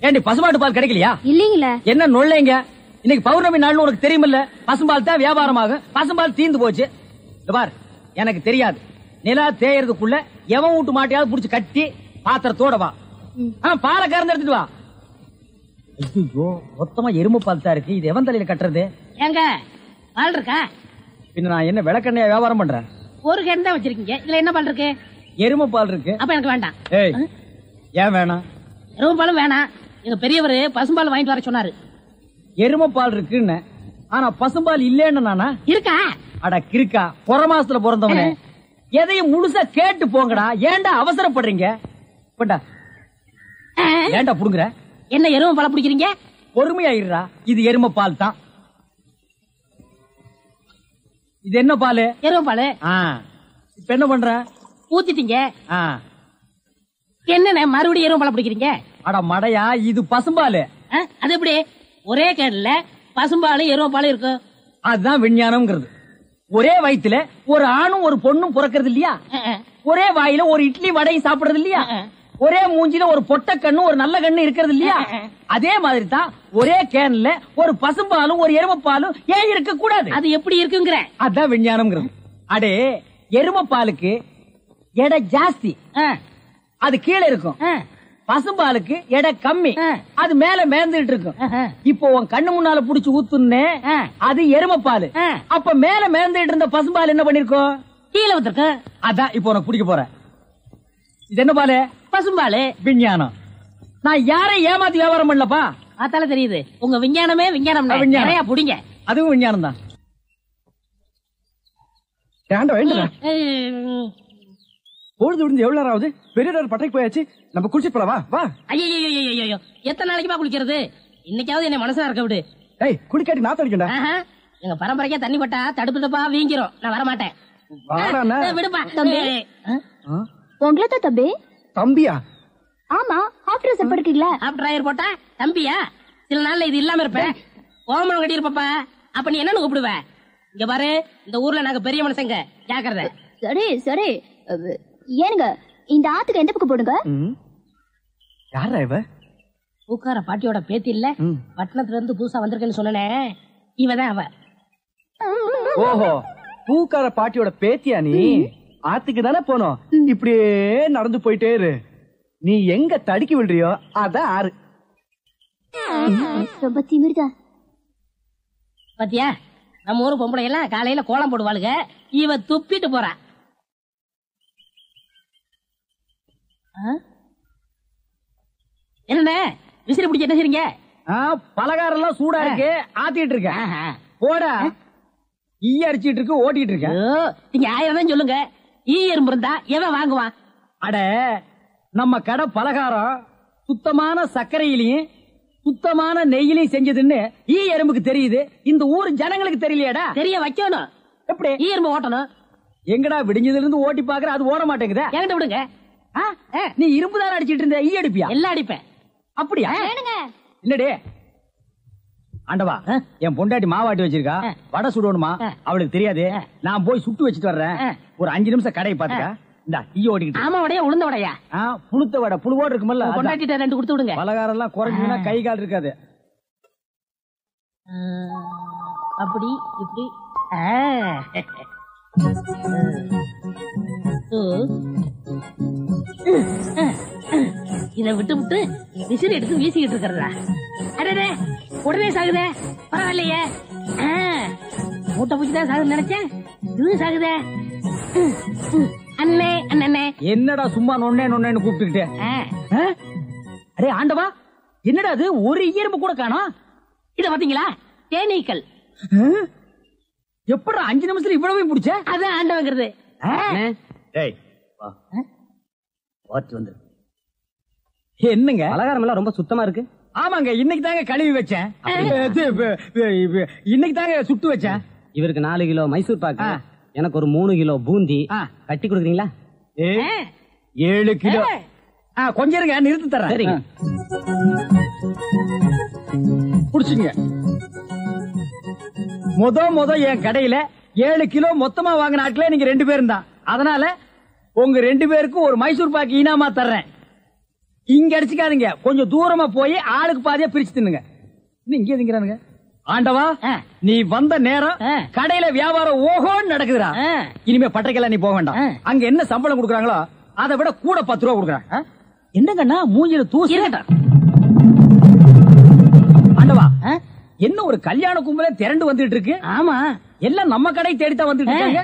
ஏண்டி பசுமாட்டு பால் கிடைக்கலையா? இல்லீங்களே. என்ன நொல்லைங்க? இன்னைக்கு பௌர்ணமி நாள்னு உனக்கு தெரியுமில்ல? பசும்பால் தான் வியாபாரமாகும். பசும்பால் தீந்து போச்சு. பார், எனக்கு தெரியாது. நிலா தேயறதுக்குள்ள எவன் வீட்டு மாட்டையாவது புடிச்சு கட்டி பாத்திரத்தோட வா. பாலை கறந்து எடுத்துட்டு வா. ஐயோ, மொத்தமா எருமை பால் தான் இருக்கு. இது எவன் தலையில கட்டுறது? ஏங்க பால் இருக்கா? பின்ன நான் என்ன விளக்கெண்ணையா வியாபாரம் பண்றேன்? ஒரு கேன் தான் வச்சிருக்கீங்க. இதுல என்ன பால் இருக்கு? எருமை பால் இருக்கு. அப்ப எனக்கு வேண்டாம். ஏய், ஏன் வேணாம்? எருமை பாலும் வேணாம். எங்க பெரியவர் பசும்பால் வாங்கிட்டு வர சொன்னாரு. எருமை பால் இருக்குன்னு, ஆனா பசும்பால் இல்லன்னு நானா? இருக்கா? அட கிறுக்கா, புற மாசத்துல பிறந்தவனே, எதையும் முழுசா கேட்டு போங்கடா. ஏன்டா அவசரப்படுறீங்க? ஏன்டா புடுங்குற? என்ன எருமை பால் பிடிக்கிறீங்க? பொறுமையாயிடுறா. இது எருமை பால் தான். இது என்ன பால்? எருமை பால். இப்ப என்ன பண்ற? ஊத்திட்டீங்க. என்ன மறுபடியும் எருமை பால் பிடிக்கிறீங்க? அட மடையா, இது பசும்பால். அது எப்படி ஒரே கேன்ல பசும்பால் எருமை பால் இருக்கும்? அதுதான் விஞ்ஞானம்ங்கிறது. ஒரே வயித்துல ஒரு ஆணும் ஒரு பொண்ணும் பிறக்கிறது இல்லையா? ஒரே வாயில ஒரு இட்லி வடையும் சாப்பிடுறது இல்லையா? ஒரே மூஞ்சில ஒரு பொட்ட கண்ணு ஒரு நல்ல கண்ணு இருக்கிறது இல்லையா? அதே மாதிரி தான் ஒரே கேன்ல ஒரு பசும்பாலும் ஒரு எருமைப்பாலும் ஏன் இருக்க கூடாது? அது எப்படி இருக்குங்கிற? அதான் விஞ்ஞானம்ங்கிறது. அடே, எருமைப்பாலுக்கு எடை ஜாஸ்தி, அது கீழே இருக்கும். பசும்பாலுக்கு எடை கம்மி, அது மேல மேந்துட்டு இருக்கும். இப்போ உன் கண்ணு முன்னால புடிச்சு ஊத்துனே, அது எருமைப்பால். அப்ப மேல மேந்துட்டு இருந்த பசும்பால் என்ன பண்ணிருக்கோம்? கீழே ஊத்திருக்கு. அதான் இப்போ உனக்கு குடிக்க போற. இது என்ன பாலு? பசும்பால். விஞ்ஞானம். நான் யாரையும் ஏமாத்தி வியாபாரம் பண்ணலப்பா. அதால தெரியுது உங்க விஞ்ஞானமே விஞ்ஞானம். நிறைய புடிங்க. அதுவும் விஞ்ஞானம் தான். பொழுது விடுந்து எவ்வளவு நேரம் ஆகுது? பெரிய பட்டைக்கு போயாச்சு. நம்ம குளிச்சு போலாம். வா வா. ஐயோ, எத்தனை நாளைக்குமா குளிக்கிறது? இன்னைக்காவது என்ன மனசா இருக்க விடு. ஏய், குளிக்காட்டி நான் தடிக்கண்டா. எங்க பரம்பரைக்கா தண்ணி பட்டா தடுப்பு தப்பா வீங்கிரும். நான் வர மாட்டேன். விடுப்பா. உங்களை தான் தம்பி. தம்பியா? ஆமா, ஹாஃப் ட்ரெஸ் போட்டுக்கீங்களா? ஹாஃப் டிரைவர் போட்டா தம்பியா? சில நாள்ல இது இல்லாம இருப்பேன். ஓமனம் கட்டி இருப்பா. அப்ப நீ என்னன்னு கூப்பிடுவ? இங்க பாரு, இந்த ஊர்ல நாங்க பெரிய மனுஷங்க, ஜாக்கிரதை. சரி சரி. ஏனுங்க, இந்த ஆத்துக்கு எந்த பக்கம் போடுங்க? யாரா இவ? பூக்கார பாட்டியோட பேத்தி இல்ல, பட்டணத்துல இருந்து புதுசா வந்திருக்கேன்னு சொன்னே, இவதான் அவ. ஓஹோ, பூக்கார பாட்டியோட பேத்தியா நீ? ஆத்துக்கு தானே போனோம். இப்படியே நடந்து போயிட்டே இரு. நீ எங்க தடுக்கி விடுறியோ அதான் ஆறு. ரொம்ப திமிர்தா. பாத்தியா, நம்ம ஊரு பொம்பளை எல்லாம் காலையில கோலம் போடுவாளுங்க. இவ துப்பிட்டு போறா. என்ன விசிறி பிடிச்ச என்ன செய்றீங்க? பலகாரம் எல்லாம் சூடா இருக்கு, ஆத்திட்டு இருக்கேன். போடா, ஈ அடிச்சிட்டு இருக்கு, ஓட்டிட்டு இருக்கேன். நீங்க 1000 தான் சொல்லுங்க. ஈ எறும்பு இருந்தா எவன் வாங்குவான்? அட, நம்ம கடை பலகாரம் சுத்தமான சர்க்கரையிலையும் சுத்தமான நெய்யிலையும் செஞ்சதுன்னு ஈ எறும்புக்கு தெரியுது. இந்த ஊர் ஜனங்களுக்கு தெரியலையாடா? தெரிய வைக்கணும். எப்படி? ஈ எறும்பு ஓட்டணும். எங்கடா விடிஞ்சதுல இருந்து ஓட்டி பாக்குற, அது ஓட மாட்டேங்குதா? என்கிட்ட விடுங்க. நீ இரும்பு தானே அடிச்சிட்டு இருந்த, ஈ அடிப்பியா? எல்லாம் அடிப்பேன். அப்படியா? என்னடே ஆண்டவா, என் பொண்டாட்டி மாவாட்டி வச்சிருக்கா, வடை சுடணுமா? அவளுக்கு தெரியாது. நான் போய் சுட்டு வச்சுட்டு வர்றேன். ஒரு 5 நிமிஷம் கடையை பாத்துக்க. இந்த ஈ ஓடிக்கிட்டு. ஆமா, வடையா உளுந்த வடையா? புளுத்த வடை, புழுவோடு இருக்குமல்ல. பொண்டாட்டிட்ட 2 கொடுத்து விடுங்க. பலகாரம் எல்லாம் குறைஞ்சுனா கை கால் இருக்காது. அப்படி இப்படி. இதை விட்டு விட்டு விசிறி எடுத்து வீசிக்கிட்டு இருக்கிறதா? அடே, உடனே சாகுதே. பரவாயில்லையே, மூட்டை பூச்சிதான் சாகுது நினைச்சேன். இது சாகுதே. அண்ணே அண்ணே, என்னடா சும்மா நொன்னே நொன்னேன்னு கூப்பிட்டுக்கிட்டே? அரே ஆண்டவா, என்னடா அது, ஒரு ஈரம்பு கூட காணோம். இத பாத்தீங்களா? தேனீக்கள். எப்படா 5 நிமிஷத்துல இவ்வளவு பிடிச்ச? அதான் ஆண்டவங்கிறது. என்னங்க பலகாரம் எல்லாம் ரொம்ப சுத்தமா இருக்கு. ஆமாங்க, இன்னைக்கு தாங்க கழுவி வச்சேன். இன்னைக்கு தாங்க சுட்டு வச்சேன். இவருக்கு 4 கிலோ மைசூர் பாக்கு, எனக்கு ஒரு 3 கிலோ பூந்தி கட்டி கொடுக்குறீங்களா? 7 கிலோ. கொஞ்சம் இருங்க, நிறுத்தி தரேன். சரிங்க, புடிச்சுங்க. முத என் கடையில 7 கிலோ மொத்தமா வாங்கின ஆட்களே நீங்க 2 பேரும் தான். அதனால உங்க 2 பேருக்கும் ஒரு மைசூர் பாக்கு இனாமா தர்றேன். இங்க அடிச்சுக்காதீங்க, கொஞ்சம் தூரமா போய் ஆளுக்கு பாதியா பிரிச்சு தின்னுங்க. இங்கே திங்கிறானுங்க. ஆண்டவா, நீ வந்த நேரம் கடையில வியாபாரம் ஓஹோன்னு நடக்குதுடா. இனிமே பட்டைக்கெல்லாம் நீ போக வேண்டாம். அங்க என்ன சம்பளம் கொடுக்குறாங்களோ அதை விட கூட 10 ரூபா கொடுக்குறாங்க. என்னங்கண்ணா மூஞ்சில தூசி. ஆண்டவா, என்ன ஒரு கல்யாண கும்பலே திரண்டு வந்துட்டு இருக்கு. ஆமா, எல்லாம் நம்ம கடை தேடித்தான் வந்துட்டு இருக்காங்க.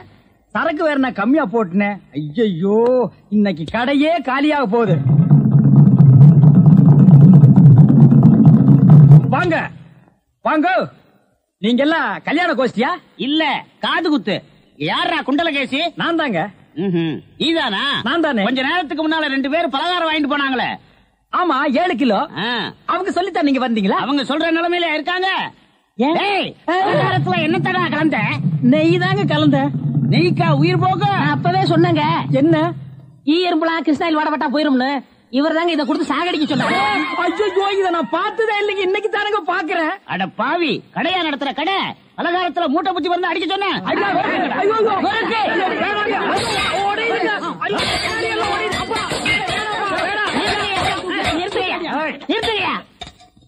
சரக்கு வேற நான் கம்மியா போட்டுனேன். ஐயோ, இன்னைக்கு கடையே காலியாக போகுது. வாங்க வாங்க, நீங்க எல்லாம் கல்யாண கோஷ்டியா? இல்ல, காது குத்து. யாரா குண்டலகேசி? நான் தாங்க. நீதானா? நான் தானே. கொஞ்ச நேரத்துக்கு முன்னால 2 பேர் பலகாரம் வாங்கிட்டு போனாங்களே. ஆமா, 7 கிலோ. அவங்க சொல்லித்தான் நீங்க வந்தீங்களா? அவங்க சொல்ற நிலைமையில இருக்காங்க. பலகாரத்துல என்ன தடா கலந்த? நெய் தாங்க கலந்த. நெய்க்கா உயிர் போக? அப்பவே சொன்னாங்க. என்ன? ஈயம்புலாம் கிருஷ்ணாயில் வாடப்பட்டா போயிரும்னு இவர் தாங்க இதை கொடுத்து சாகடிக்க சொன்னாங்க. ஐயோ, இதை நான் பார்த்ததே இல்லைங்க, இன்னைக்கு தானுங்க பாக்குறேன். அட பாவி, கடையா நடத்துற கடை பலகாரத்துல மூட்டை பூச்சி வந்து அடிக்க சொன்னேன்.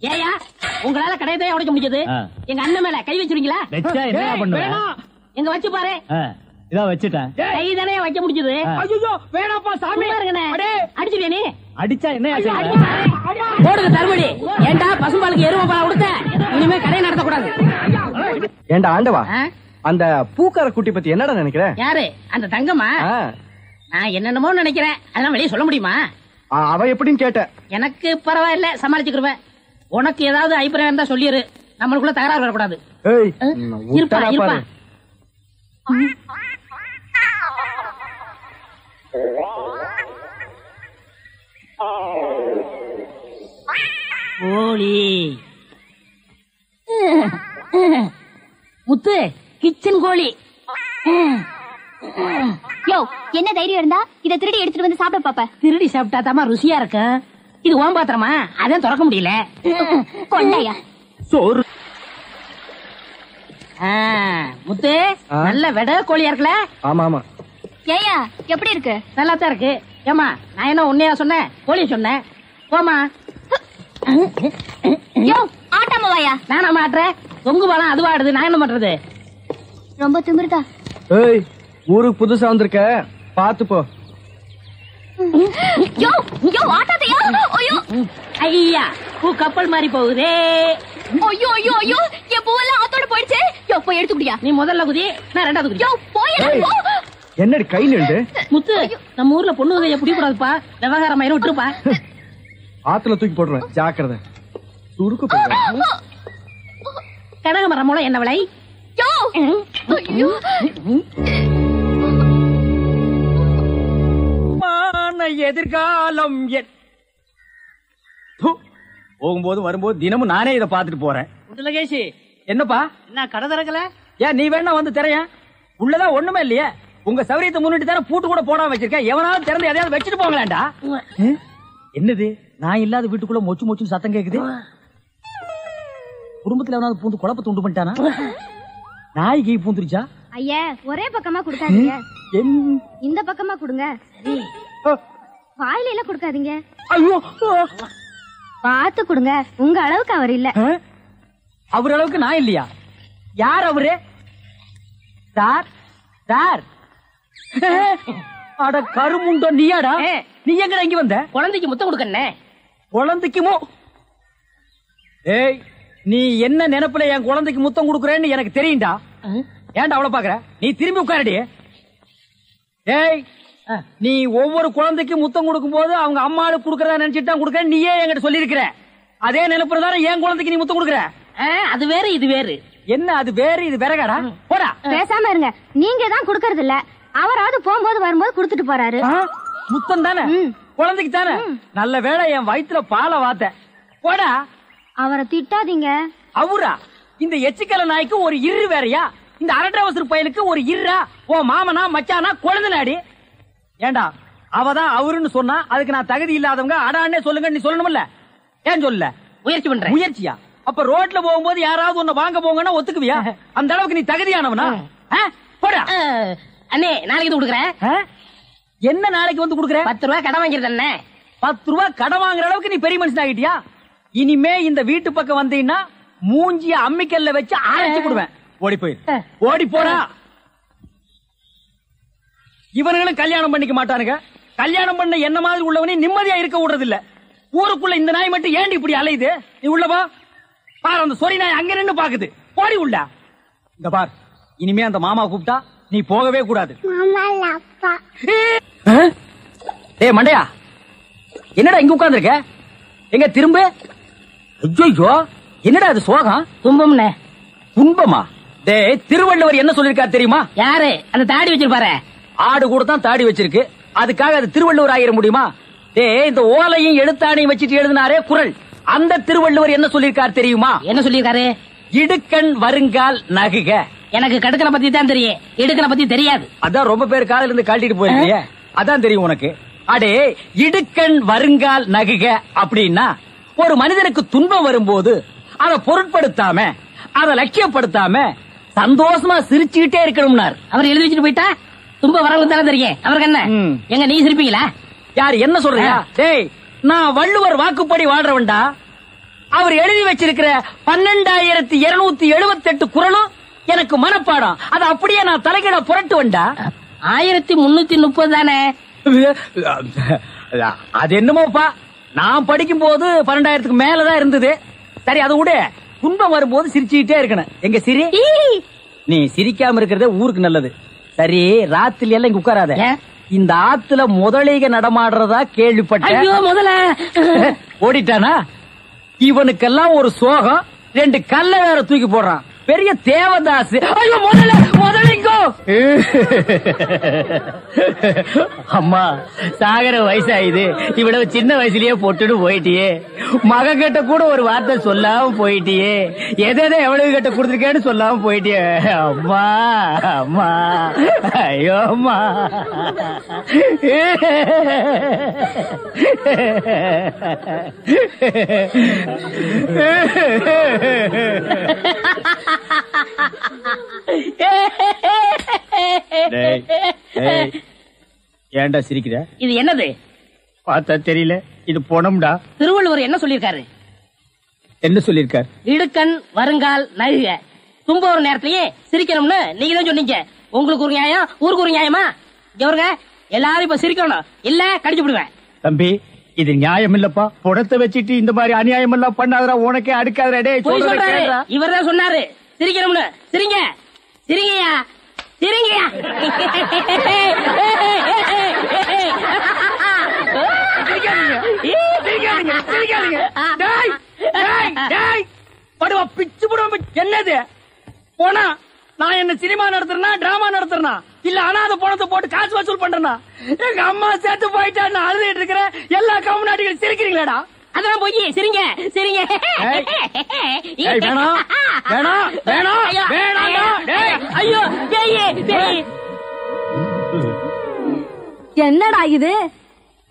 ஏயா, உங்களால கடையதான் உடைக்க முடிஞ்சது. எங்க அண்ணன் மேல கை வச்சிருக்கீங்களா? எங்க வச்சு பாரு. இதான் வச்சுட்டேன். கை தானே வைக்க முடிஞ்சது. ஐயோ, வேணாப்பா சாமி. அடிச்சிருவியா நீ? அடிச்சா என்ன போடுங்க தருமடி. ஏண்டா பசும்பாலுக்கு எருமை பால் கொடுத்த? இனிமே கடை நடத்த கூடாது. ஏண்டா ஆண்டவா, அந்த பூக்கார குட்டி பத்தி என்னடா நினைக்கிற? யாரு அந்த தங்கமா? நான் என்னென்னமோ நினைக்கிறேன், அதெல்லாம் வெளியே சொல்ல முடியுமா? அவ எப்படின்னு கேட்ட. எனக்கு பரவாயில்ல, சமாளிச்சுக்கிருவேன். உனக்கு ஏதாவது அபிப்பிராயம் இருந்தா சொல்லிரு, நம்மளுக்குள்ள தகராறு வரக்கூடாது. இருப்பா இருப்பா. கோழி முத்து, கிச்சன் கோழி. யோ, என்ன தைரியம் இருந்தா இத திருடி எடுத்துட்டு வந்து சாப்பிட பாப்ப? திருடி சாப்பிட்டா தாமா ருசியா இருக்கும். இது ஓம் பாத்திரமா, அதான் திறக்க முடியல. கொண்டையா சோறு. முத்து, நல்ல வெட கோழியா இருக்குல்ல? ஆமா ஆமா. ஏயா, எப்படி இருக்கு? நல்லா தான் இருக்கு. ஏமா, நான் என்ன உன்னையா சொன்னேன், கோழி சொன்னேன். போமா. யோ, ஆட்டாம வாயா. நானா மாட்டுறேன்? தொங்கு பாலம் அதுவா ஆடுது, நான் என்ன பண்றது? ரொம்ப திமிருதா. ஏய், ஊருக்கு புதுசா வந்திருக்க, பாத்து போ. யோ யோ, ஆட்டாதையா. ஐயோ ஐயா, பூ கப்பல் மாதிரி போகுதே. ஐயோ ஐயோ ஐயோ, என் பூவெல்லாம் ஆத்தோட போயிடுச்சு. யோ, போய் எடுத்து குடியா. நீ முதல்ல குதி, நான் ரெண்டாவது குதி. யோ, போய் என்னடி கை நின்று? முத்து, நம்ம ஊர்ல பொண்ணு வகைய பிடிக்கூடாதுப்பா, விவகாரம் ஆயிரம் விட்டுருப்பா. ஆத்துல தூக்கி போடுறேன், ஜாக்கிரதை. சுருக்கு போடுறேன். கனகமரம் மூலம் என்ன விலை? யோ, ஐயோ. எதிர்காலம் போகும்போது வரும்போது தினமும் நானே இதை பாத்துட்டு போறேன். குண்டலகேசி, என்னப்பா? என்ன கடை திறக்கல? ஏன் நீ வேணா வந்து திரையா? உள்ளதான் ஒண்ணுமே இல்லையே. உங்க சௌரியத்தை முன்னிட்டு தானே பூட்டு கூட போடாம வச்சிருக்கேன். எவனாவது திறந்து எதையாவது வச்சுட்டு போங்களாண்டா. என்னது, நான் இல்லாத வீட்டுக்குள்ள மொச்சு மொச்சு சத்தம் கேக்குது. குடும்பத்துல எவனாவது பூந்து குழப்பத்தை உண்டு பண்ணிட்டானா? நாய்க்கு பூந்துருச்சா? ஐயா, ஒரே பக்கமா குடுக்காதீங்க, இந்த பக்கமா குடுங்க. வாயில எல்லாம் குடுக்காதீங்க. ஐயோ, பாத்து குடுங்க. உங்க அளவுக்கு அவர் இல்ல. அவர் அளவுக்கு நான் இல்லையா? யார் அவரு? Sir sir. அட கருமுண்டோ, நீயாடா? நீ எங்கடா இங்க வந்த? குழந்தைக்கு முத்தம் கொடுக்கண்ணே. குழந்தைக்குமோ? ஏய், நீ என்ன நினைப்புல என் குழந்தைக்கு முத்தம் கொடுக்கறேன்னு எனக்கு தெரியும்டா. ஏன்டா அவ்வளவு பாக்குற? நீ திரும்பி உட்காரடி. ஏய், நீ ஒவ்வொரு குழந்தைக்கு முத்தம் கொடுக்கும் போது அவங்க அம்மாளுக்கு கொடுக்கறதா நினைச்சிட்டு தான் கொடுக்கற. நீயே என்கிட்ட சொல்லி இருக்கிற. அதே நினைப்புறதான என் குழந்தைக்கு நீ முத்தம் கொடுக்கற. அது வேற இது வேறு. என்ன அது வேறு இது வேறகாடா? போடா. பேசாம இருங்க. நீங்க தான் குடுக்கறது இல்ல, அவராவது போகும்போது வரும்போது குடுத்துட்டு போறாரு. முத்தம் தானே குழந்தைக்கு தானே? நல்ல வேளை என் வயிற்றுல பாலை வாத்த. போடா. அவரை திட்டாதீங்க. அவரா? இந்த எச்சிக்கல நாய்க்கு ஒரு இரு வேறையா? இந்த அரட்டவசர் பயலுக்கு ஒரு இருரா? ஓ மாமனா மச்சானா குழந்தை நாடி. ஏண்டா, அவதான் அவருன்னு சொன்னா அதுக்கு நான் தகுதி இல்லாதவங்க அடான்னே சொல்லுங்க நீ சொல்லணும்ல? ஏன் சொல்ல? முயற்சி பண்றேன். முயற்சியா? அப்ப ரோட்ல போகும்போது யாராவது உன்னை வாங்க போங்கன்னா ஒத்துக்குவியா? அந்த அளவுக்கு நீ தகுதியானவனா? போடா. அண்ணே, நாளைக்கு கொடுக்குறேன். என்ன நாளைக்கு வந்து கொடுக்குற? 10 ரூபாய் கடன் வாங்கிருந்தேன். 10 ரூபாய் கடன் வாங்குற அளவுக்கு நீ பெரிய மனுஷன் ஆகிட்டியா? இனிமே இந்த வீட்டு பக்கம் வந்தீங்கன்னா மூஞ்சிய அம்மிக்கல்ல வச்சு அரைச்சு விடுவேன். ஓடி போயிரு, ஓடி போடா. இவனுங்களும் கல்யாணம் பண்ணிக்க மாட்டானுங்க. கல்யாணம் பண்ண என்ன மாதிரி உள்ளவனே நிம்மதியா இருக்க விடுறது இல்ல. ஊருக்குள்ள இந்த நாய் மட்டும் ஏண்டி இப்படி அலையுது? நீ உள்ளவா பாரு, அந்த சொறி நாய் அங்க நின்னு பாக்குது. போடி உள்ள. இந்த பார், இனிமே அந்த மாமா கூப்பிட்டா நீ போகவே கூடாது. டேய் மண்டையா, என்னடா இங்க உட்கார்ந்திருக்க? எங்க திரும்ப? ஐயோ, என்னடா அது சோகம்? துன்பம்னே. துன்பமா? டேய், திருவள்ளுவர் என்ன சொல்லிருக்காரு தெரியுமா? யாரு அந்த தாடி வச்சிருப்பாரு? ஆடு கூட தான் தாடி வச்சிருக்கு, அதுக்காக அது திருவள்ளுவர் ஆயிர முடியுமா? டேய், இந்த ஓலையும் எழுத்தாணையும் வச்சிட்டு எழுதினாரே குறள், அந்த திருவள்ளுவர் என்ன சொல்லிருக்காரு தெரியுமா? என்ன சொல்லிருக்காரு? இடுக்கண் வருங்கால் நகுக. எனக்கு கடுக்கனை பத்தி தான் தெரியும், இடுக்கனை பத்தி தெரியாது. அதான் ரொம்ப பேர் காலையில இருந்து கழட்டிட்டு போயிருக்கீங்க, அதான் தெரியும் உனக்கு. அடே, இடுக்கண் வருங்கால் நகுக அப்படின்னா ஒரு மனிதனுக்கு துன்பம் வரும்போது அதை பொருட்படுத்தாம, அதை லட்சியப்படுத்தாம சந்தோஷமா சிரிச்சுக்கிட்டே இருக்கணும்னார். அவர் எழுதி வச்சுட்டு போயிட்டா துன்பம் வரவங்க தானே தெரியும். அவருக்கு என்ன? எங்க நீ சிரிப்பீங்களா? யார் என்ன சொல்றியா? டேய், நான் வள்ளுவர் வாக்குப்படி வாழ்றவன்டா. அவர் எழுதி வச்சிருக்கிற 12,278 குறளும் எனக்கு மனப்பாடம். அது அப்படியே நான் தலைகீழ புரட்டுவன்டா. 1330 தானே? அது என்னமோப்பா, நான் படிக்கும் போது 12,000க்கு மேலதான் இருந்தது. சரி, அது விட துன்பம் வரும்போது சிரிச்சுக்கிட்டே இருக்கணும். எங்க சிரி? நீ சிரிக்காம இருக்கிறதே ஊருக்கு நல்லது. சரி, ராத்திரி எல்லாம் இங்க உட்காராத. இந்த ஆத்துல முதலைக நடமாடுறதா கேள்விப்பட்டேன். ஐயோ, முதல்ல ஓடிட்டானா? இவனுக்கெல்லாம் ஒரு சோகம், 2 கல்ல வேற தூக்கி போடுறான். பெரிய தேவதாஸ். ஐயோ, முதலிங்கோ. அம்மா, சாகர வயசாயுது, இவ்வளவு சின்ன வயசுலயே பொட்டுன்னு போயிட்டியே. மகன் கிட்ட கூட ஒரு வார்த்தை சொல்லாம போயிட்டியே. எதை எவ்வளவு கிட்ட கொடுத்துருக்கேன்னு சொல்லாம போயிட்டியே. அம்மா, அம்மா, ஐயோ அம்மா. ஏன்டா சிரிக்கிற? இது என்னது? பார்த்தா தெரியல, இது பொணம்டா. திருவள்ளுவர் என்ன சொல்லிருக்காரு? என்ன சொல்லிருக்காரு? இடுக்கண் வருங்கால் நகுக. துன்ப ஒரு நேரத்திலேயே சிரிக்கணும்னு நீங்க தான் சொன்னீங்க. உங்களுக்கு ஒரு நியாயம், ஊருக்கு ஒரு நியாயமா? இவருங்க எல்லாரும் இப்ப சிரிக்கணும், இல்ல கடிச்சு விடுவேன். தம்பி, இது நியாயம் இல்லப்பா. புடத்தை வச்சிட்டு இந்த மாதிரி அநியாயம் எல்லாம் பண்ணாதடா, உனக்கே அடுக்காதடா. இவர் தான் சொன்னாரு சிரிக்கணும்னு. சிரிங்க, சிரிங்கயா, சிரிங்கயா. பிச்சு போடுவோம். என்னது போனா? நான் என்ன சினிமா நடத்துறேனா, டிராமா நடத்துறேனா, இல்ல அனாதை பணத்தை போட்டு காசு வசூல் பண்றேனா? எங்க அம்மா சேர்த்து போயிட்டா நான் அழுதுட்டு இருக்கிறேன். எல்லா கம்நாட்டிகளும் சிரிக்கிறீங்களாடா? அதெல்லாம் போய் சிரிங்க, சிரிங்க. வேணாம், வேணாம், வேணாம், வேணாம். ஐயோ, என்னடா இது?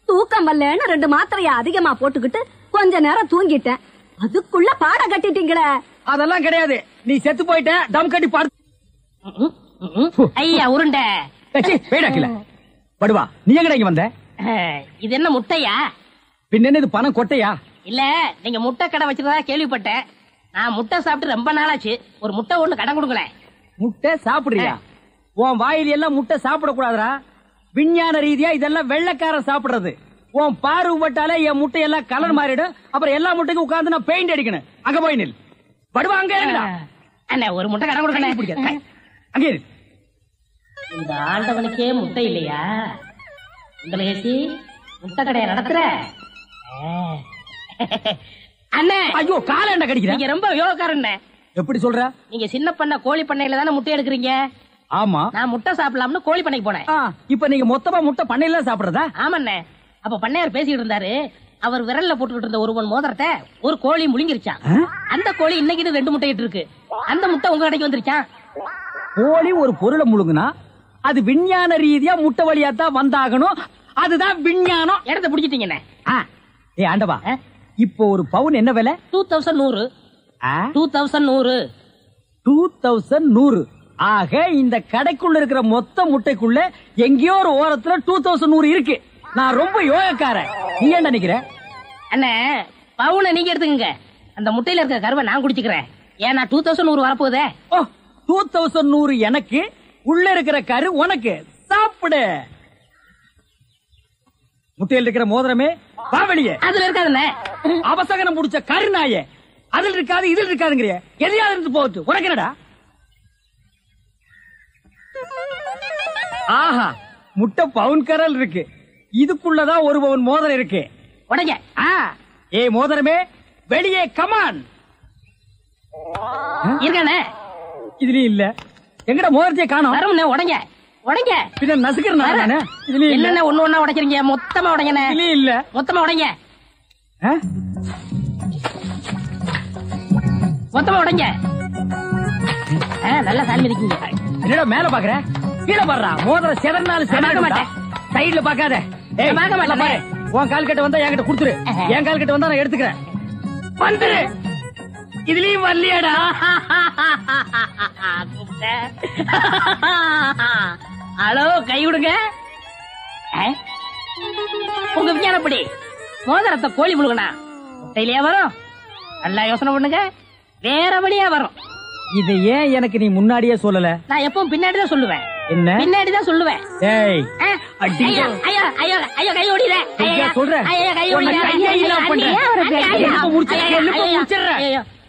தூக்கம் வரலன்னு 2 மாத்திரைய அதிகமா போட்டுக்கிட்டு கொஞ்ச நேரம் தூங்கிட்டேன். அதுக்குள்ள பாட கட்டிட்டீங்களே. அதெல்லாம் கிடையாது, நீ செத்து போயிட்ட. தம் கட்டி பாடு. ஐயா உருண்டை வேடாக்கல படுவா. நீ எங்கடா இங்க வந்த? இது என்ன முட்டையா? பின்ன இது பணம் கொட்டையா? இல்ல, நீங்க முட்டை கடை வச்சிருந்தா கேள்விப்பட்டேன். நான் முட்டை சாப்பிட்டு ரொம்ப நாளாச்சு. ஒரு முட்டை ஒண்ணு கடன் கொடுங்களேன். முட்டை சாப்பிடுறியா? உன் வாயில எல்லாம் முட்டை சாப்பிட கூடாதுரா. விஞ்ஞான ரீதியா இதெல்லாம் வெள்ளைக்காரன் சாப்பிடுறது. உன் பார்வை பட்டாலே என் முட்டை எல்லாம் கலர் மாறிடும். அப்புறம் எல்லா முட்டைக்கும் உட்கார்ந்து நான் பெயிண்ட் அடிக்கணும். அங்க போய் நில். படுவா, அங்க அண்ணா ஒரு முட்டை கடன் கொடுக்கணும். அங்கே இந்த ஆண்டவனுக்கே முட்டை இல்லையா? உங்களுக்கு முட்டை கடையை நடத்துற அண்ணே. ஐயோ, கால கடிக்கிற. நீங்க ரொம்ப யோகக்காரன். எப்படி சொல்ற? நீங்க சின்ன பண்ண கோழி பண்ணையில தானே முட்டை எடுக்கிறீங்க? ஆமா. நான் முட்டை சாப்பிடலாம்னு கோழி பண்ணைக்கு போனேன். இப்ப நீங்க மொத்தமா முட்டை பண்ணையில சாப்பிடுறதா? ஆமாண்ணே. அப்ப பண்ணையார் பேசிட்டு இருந்தாரு. அவர் விரல்ல போட்டுக்கிட்டு இருந்த ஒருவன் மோதிரத்தை ஒரு கோழி முழுங்கிருச்சான். அந்த கோழி இன்னைக்கு 2 முட்டை இருக்கு. அந்த முட்டை உங்க கடைக்கு வந்துருச்சான். கோழி ஒரு பொருளை முழுங்குனா அது விஞ்ஞான ரீதியா முட்டை வழியா தான் வந்தாகணும். அதுதான் விஞ்ஞானம். இடத்த பிடிச்சிட்டீங்கண்ணே. ஏ ஆண்டவா, இப்போ ஒரு பவுன் என்ன விலை? 2100. 2100. 2100. ஆக இந்த கடைக்குள்ள இருக்கிற மொத்த முட்டைக்குள்ள எங்கேயோ ஒரு ஓரத்துல 2100 இருக்கு. நான் ரொம்ப யோகக்காரன். நீ ஏன் நினைக்கிற? அண்ணே பவுனை நீங்க எடுத்துக்கங்க, அந்த முட்டையில இருக்க கருவை நான் குடிச்சுக்கிறேன். ஏன்னா 2100 வரப்போகுதே. ஓ 2100 எனக்கு, உள்ள இருக்கிற கரு உனக்கு. சாப்பிடு. முட்டையில் இருக்கிற மோதிரமே வா வெளியே. அதுல இருக்காதுண்ணே. அவசகனம் முடிச்ச கரு நாயே, அதில் இருக்காது இதில் இருக்காதுங்கிறிய. எதையாவது இருந்து போட்டு உனக்கு என்னடா? ஆஹா, முட்டை பவுன் கரல் இருக்கு. இதுக்குள்ளதான் 1 பவுன் மோதிரம் இருக்கு. உடைங்க. ஏ மோதிரமே வெளியே கமான். இருக்கானே இதுலயும் இல்ல. எங்கட மோதிரத்தையே காணோம். வரமுண்ணே. உடைங்க உடைங்க. பின்ன நசுக்கிறேன். இதுலயும் இல்ல. என்னென்ன ஒண்ணு ஒண்ணா உடைக்கிறீங்க? மொத்தமா உடைங்கண்ணே. இதுலயும் இல்ல. மொத்தமா உடைங்க. மொத்தமா உடைங்க. நல்லா சாமி இருக்கீங்க. என்னடா மேல பாக்குற? கீழே பாடுறா. மோதிரம் செதறினாலும் செதற மாட்டேன். சைடுல பாக்காத. உன் கால் கட்ட வந்தா என்கிட்ட குடுத்துரு. என் கால் கட்ட வந்தா நான் எடுத்துக்கிறேன். வந்துரு. இதுலயும் வரலையாடா? ஹலோ, கை விடுங்க. உங்க விஞ்ஞானப்படி மோதிரத்தை கோழி முழுகனா முட்டையிலேயே வரும். நல்லா யோசனை பண்ணுங்க, வேற வழியா வரும். இது ஏன் எனக்கு நீ முன்னாடியே சொல்லல? நான் எப்பவும் பின்னாடிதான் சொல்லுவேன். என்ன பின்னாடிதான் சொல்லுவேன். ஏய் ஐயா ஐயா ஐயா ஐயா கை ஓடிற. சொல்றேன். ஐயா கை ஓடிற.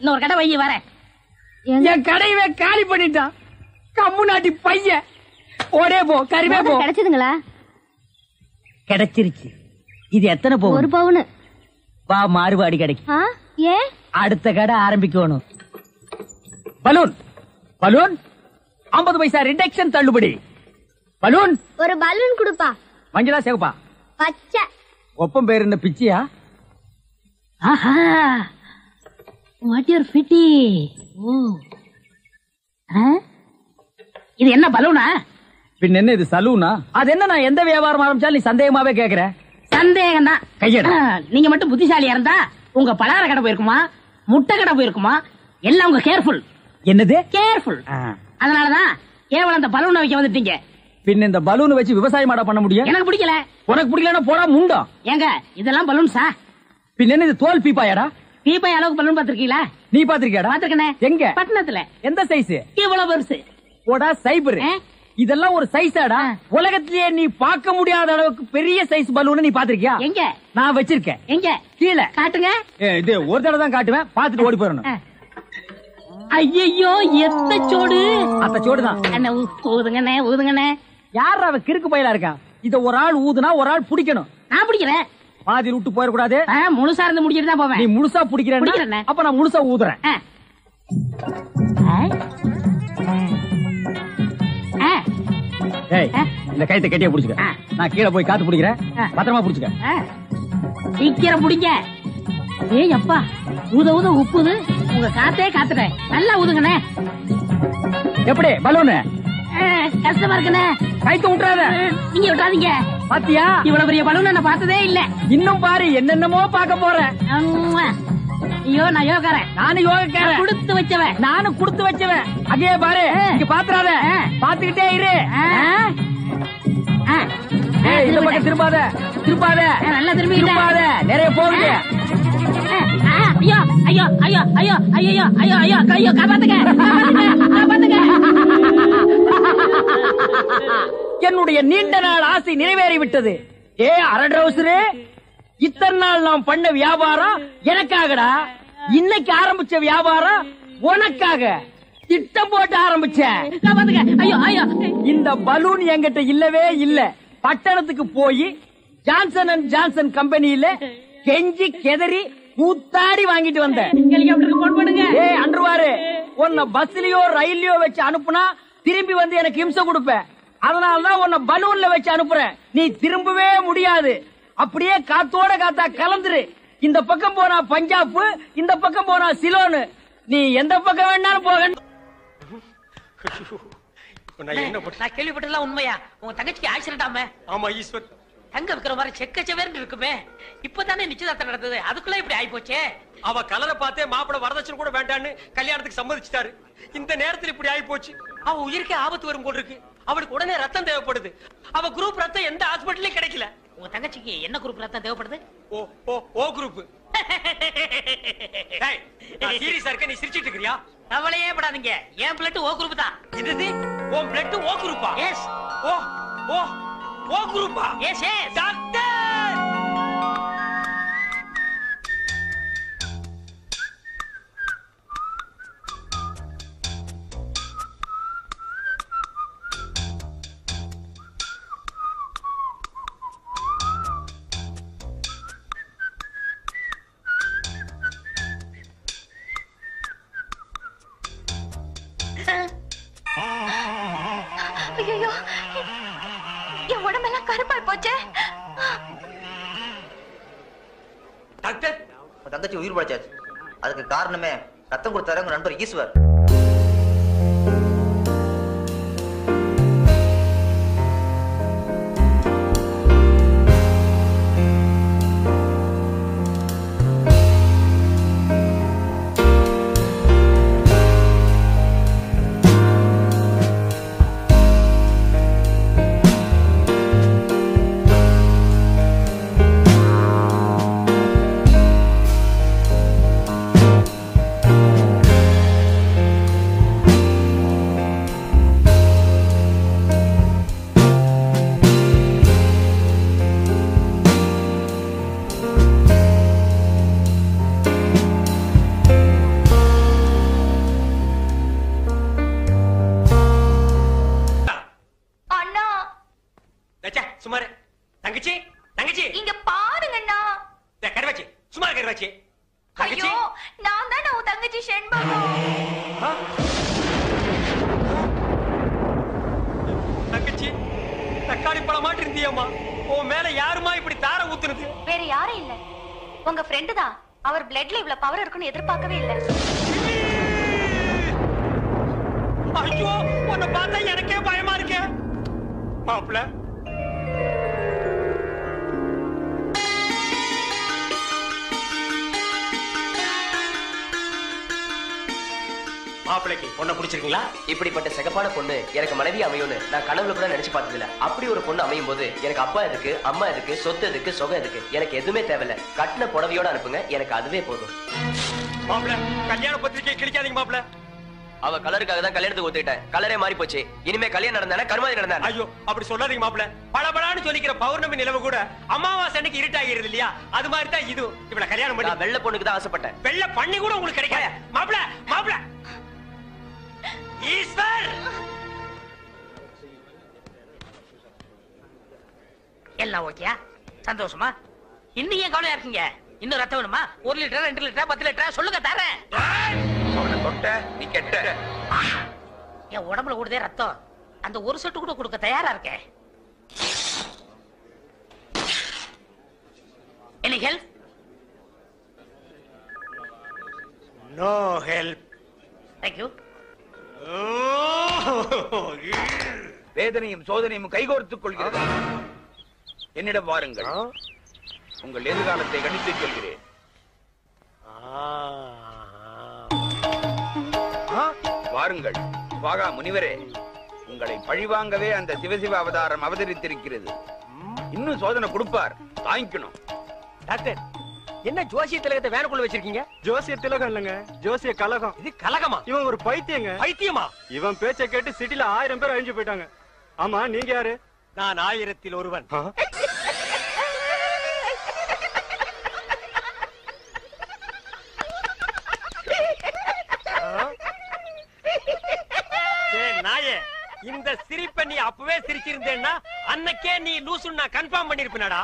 இன்னொரு கடை வைய வரேன். என் கடையவே காலி பண்ணிட்டான் கம்மு நாட்டி பையன். ஓடே போ. கறிவே போ. கிடைச்சதுங்களா? கிடைச்சிருச்சு. இது எத்தனை பவுன்? 1 பவுன். வா மாறுபாடி கடைக்கு. ஏன்? அடுத்த கடை ஆரம்பிக்கணும். பலூன் பலூன் 50 பைசா ரிடக்ஷன் தள்ளுபடி. பலூன். ஒரு பலூன் கொடுப்பா. மஞ்சளா சேவப்பா? பச்சை. ஒப்பம் பேர் என்ன பிச்சியா? ஆஹா, வாட் யூர் ஃபிட்டி. இது என்ன பலூனா? பின்ன என்ன இது சலூனா? அது என்ன, நான் எந்த வியாபாரம் ஆரம்பிச்சாலும் நீ சந்தேகமாவே கேக்குற. சந்தேகம் தான். கையெடு. நீங்க மட்டும் புத்திசாலியா இருந்தா உங்க பலகார கடை போயிருக்குமா, முட்டை கடை போயிருக்குமா, எல்லாம் உங்க கேர்ஃபுல். என்னது கேர்ஃபுல்? அதனாலதான் கேவலம் அந்த பலூனை வைக்க வந்துட்டீங்க. பின்ன இந்த பலூன் வச்சு விவசாயம் பண்ண முடியும்? எனக்கு பிடிக்கல. உனக்கு பிடிக்கலன்னா போடா முண்டம். ஏங்க இதெல்லாம் பலூன்ஸா? பின்ன என்ன இது தோல் பீப்பாயாடா? பீப்பாய் அளவுக்கு பலூன் பாத்திருக்கீங்களா? நீ பாத்திருக்கியாடா? பாத்திருக்கேன். எங்க? பட்டணத்துல. எந்த சைஸ்? இவ்வளவு பெருசு. போடா சைபர். இதெல்லாம் ஒரு சைஸாடா? உலகத்திலேயே நீ பார்க்க முடியாத அளவுக்கு பெரிய சைஸ் பலூன் நீ பாத்திருக்கியா? எங்க? நான் வச்சிருக்கேன். எங்க? கீழே காட்டுங்க. இது ஒரு தடவை தான் காட்டுவேன், பாத்துட்டு ஓடி போயிடணும். ஐயோ எத்த சோடு. அந்த சோடுதான். அண்ணா ஊதுங்கண்ணே ஊதுங்கண்ணே. யார் அவ கிறுக்கு பயிலா இருக்கா? இத ஒரு ஆள் ஊதுனா ஒரு ஆள் பிடிக்கணும். நான் பிடிக்கிறேன். பாதி விட்டு போயிடக்கூடாது. முழுசா இருந்து முடிச்சிட்டு தான் போவேன். நீ முழுசா பிடிக்கிறேன், அப்ப நான் முழுசா ஊதுறேன். இந்த கைத்தை கட்டியா புடிச்சுக்க. நான் கீழே போய் காத்து பிடிக்கிறேன், பத்திரமா புடிச்சுக்க. சீக்கிரம் பிடிங்க. ஏய் அப்பா, ஊத ஊத உப்புது. உங்க காத்தே காத்துட்டேன். நல்லா ஊதுங்கண்ணே. எப்படி பலூனு? கஷ்டமா இருக்குண்ணே. கைத்து விட்டுறாத. நீங்க விட்டாதீங்க. பாத்தியா, இவ்வளவு பெரிய பலூன் நான் பார்த்ததே இல்ல. இன்னும் பாரு, என்னென்னமோ பார்க்க போறேன். ஐயோ நான் யோகாரன். நானும் யோகக்காரன். கொடுத்து வச்சவன். நானும் கொடுத்து வச்சவன். அங்கே பாரு, இங்க பாத்துறாத. பாத்துக்கிட்டே இரு. இந்த பக்கம் திரும்பாத, திரும்பாத. நல்லா திரும்பாத, நிறைய போகுது. ஐயோ ஐயோ ஐயோ ஐயோ ஐயோ ஐயோ ஐயோ ஐயோ காப்பாத்துங்க காப்பாத்துங்க. என்னுடைய நீண்ட நாள் ஆசை நிறைவேறிவிட்டது. ஏ அரட்ரவுசரு, இத்தனை நாள் நாம் பண்ண வியாபாரம் எனக்காகடா. இன்னைக்கு ஆரம்பிச்ச வியாபாரம் உனக்காக. திட்டம் போட்டு ஆரம்பிச்சேன். ஐயோ ஐயோ. இந்த பலூன் என்கிட்ட இல்லவே இல்ல. பட்டணத்துக்கு போய் ஜான்சன் அண்ட் ஜான்சன் கம்பெனியில கெஞ்சி கெதறி கூத்தாடி வாங்கிட்டு வந்தேன். அன்றுவாரு உன்னை பஸ்லயோ ரயில்லயோ வச்சு அனுப்புனா திரும்பி வந்து எனக்கு இம்சை கொடுப்பேன். அதனாலதான் உன்னை பலூன்ல வச்சு அனுப்புறேன். நீ திரும்பவே முடியாது. அப்படியே காத்தோட காத்தா கலந்துரு. இந்த பக்கம் போனா பஞ்சாப், இந்த பக்கம் போனா சிலோனு. நீ எந்த பக்கம் வேணாலும் போக. நான் கேள்விப்பட்டதெல்லாம் உண்மையா? உங்க தங்கச்சிக்கு ஆக்சிடென்ட்? ஆமா ஈஸ்வர். தங்க விக்கிற மாதிரி செக்கச்சவேர்னு இருக்குமே. இப்பதானே நிச்சயதார்த்தம் நடந்தது, அதுக்குள்ள இப்படி ஆயி போச்சே. அவ கலரை பார்த்தே மாப்பிள வரதட்சணை கூட வேண்டான்னு கல்யாணத்துக்கு சம்மதிச்சிட்டாரு. இந்த நேரத்தில் இப்படி ஆயி போச்சு. அவ உயிருக்கே ஆபத்து வரும் போல் இருக்கு. அவளுக்கு உடனே ரத்தம் தேவைப்படுது. அவ குரூப் ரத்தம் எந்த ஹாஸ்பிட்டலையும் கிடைக்கல. உங்க தங்கச்சிக்கு என்ன குரூப் ரத்தம் தேவைப்படுது? ஓ ஓ ஓ குரூப். டேய் நான் சீரியஸா இருக்க, நீ சிரிச்சிட்டு இருக்கறியா? கவலையே படாதீங்க, என் பிளட் ஓ குரூப் தான். இது உன் பிளட் ஓ குரூப்பா? எஸ். ஓ ஓ ஓ குரூப்பா? S S. டாக்டர் ஐயோ, என் உடம்பெல்லாம் கருப்பாய் போச்சே. டாக்டர் தங்கச்சி உயிர் பழைச்சாச்சு. அதுக்கு காரணமே ரத்தம் கொடுத்தாரு உங்க நண்பர் ஈஸ்வர். சுமார் தங்கச்சி தங்கச்சி இங்க பாருங்கண்ணா. கருவாச்சி சுமார் கருவாச்சி. ஐயோ, நான் தான் உன் தங்கச்சி செண்பகம். தங்கச்சி தக்காளி பழமாட்டு இருந்தியம்மா, உன் மேல யாருமா இப்படி தார ஊத்துனது? வேற யாரும் இல்ல, உங்க ஃப்ரெண்டு தான். அவர் பிளட்ல இவ்வளவு பவர் இருக்குன்னு எதிர்பார்க்கவே இல்ல. ஐயோ, உன்னை பார்த்தா எனக்கே பயமா இருக்கே. மாப்பிள்ள மாப்பிளைக்கு பொண்ணை பிடிச்சிருக்கீங்களா? இப்படிப்பட்ட சிகப்பான பொண்ணு எனக்கு மனைவி அமையும்னு நான் கனவுல கூட நினைச்சு பார்த்ததில்ல. அப்படி ஒரு பொண்ணு அமையும் போது எனக்கு அப்பா எதுக்கு, அம்மா எதுக்கு, சொத்து எதுக்கு, சொகம் எதுக்கு, எனக்கு எதுவுமே தேவையில்ல. கட்டின புடவையோட அனுப்புங்க, எனக்கு அதுவே போதும். மாப்பிள்ள கல்யாண பத்திரிக்கை கிழிக்காதீங்க மாப்பிள்ள. அவ கலருக்காக தான் கல்யாணத்துக்கு ஒத்துக்கிட்டேன். கலரே மாறி போச்சு. இனிமே கல்யாணம் நடந்தானே கருமாதி நடந்தானே. ஐயோ அப்படி சொல்லாதீங்க மாப்பிள்ள. பளபளன்னு சொல்லிக்கிற பௌர்ணமி நிலவு கூட அமாவாசை அன்னைக்கு இருட்டாகிறது இல்லையா? அது மாதிரி தான் இது. இவள கல்யாணம் பண்ணி நான் வெள்ளை பொண்ணுக்கு தான் ஆசைப்பட்டேன். வெள்ளை பண்ணி கூட உங்களுக்கு கிடைக்காது மாப்பிள்ள. மாப்பிள்ள ஈஸ்வர் எல்லாம் ஓகேயா? சந்தோஷமா? இன்னும் ஏன் கவலையா இருக்கீங்க? இன்னும் ரத்தம் வேணுமா? 1 லிட்டர் 2 லிட்டர் 10 லிட்டர் சொல்லுங்க தரேன். அவனை தொட்ட நீ கெட்ட. என் உடம்புல ஓடுதே ரத்தம், அந்த ஒரு சொட்டு கூட கொடுக்க தயாரா இருக்கேன். Any help? No help. Thank you. வேதனையும் சோதனையும் கைகோர்த்துக் கொள்கிறது. என்னிடம் வாருங்கள், உங்கள் எதிர்காலத்தை கணித்துச் சொல்கிறேன். வாருங்கள் வாகா முனிவரே, உங்களை பழிவாங்கவே அந்த சிவசிவ அவதாரம் அவதரித்திருக்கிறது. இன்னும் சோதனை கொடுப்பார், தாங்கிக்கணும். டாக்டர் என்ன ஜோசிய திலகத்தை வேனுக்குள்ள வச்சிருக்கீங்க? ஜோசிய திலகம் இல்லங்க, ஜோசிய கலகம். இது கலகமா? இவன் ஒரு பைத்தியங்க. பைத்தியமா? இவன் பேச்சை கேட்டு சிட்டில 1000 பேர் அழிஞ்சு போயிட்டாங்க. ஆமா, நீங்க யாரு? நான் 1000ல் ஒருவன். நாயே, இந்த சிரிப்பை நீ அப்பவே சிரிச்சிருந்தேன்னா அன்னைக்கே நீ லூசுன்னு நான் கன்ஃபார்ம் பண்ணிருப்பேனடா.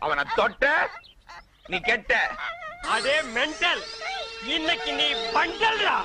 அவனை தொட்ட நீ கெட்ட. அதே மென்டல், இன்னைக்கு நீ பண்டல்டா.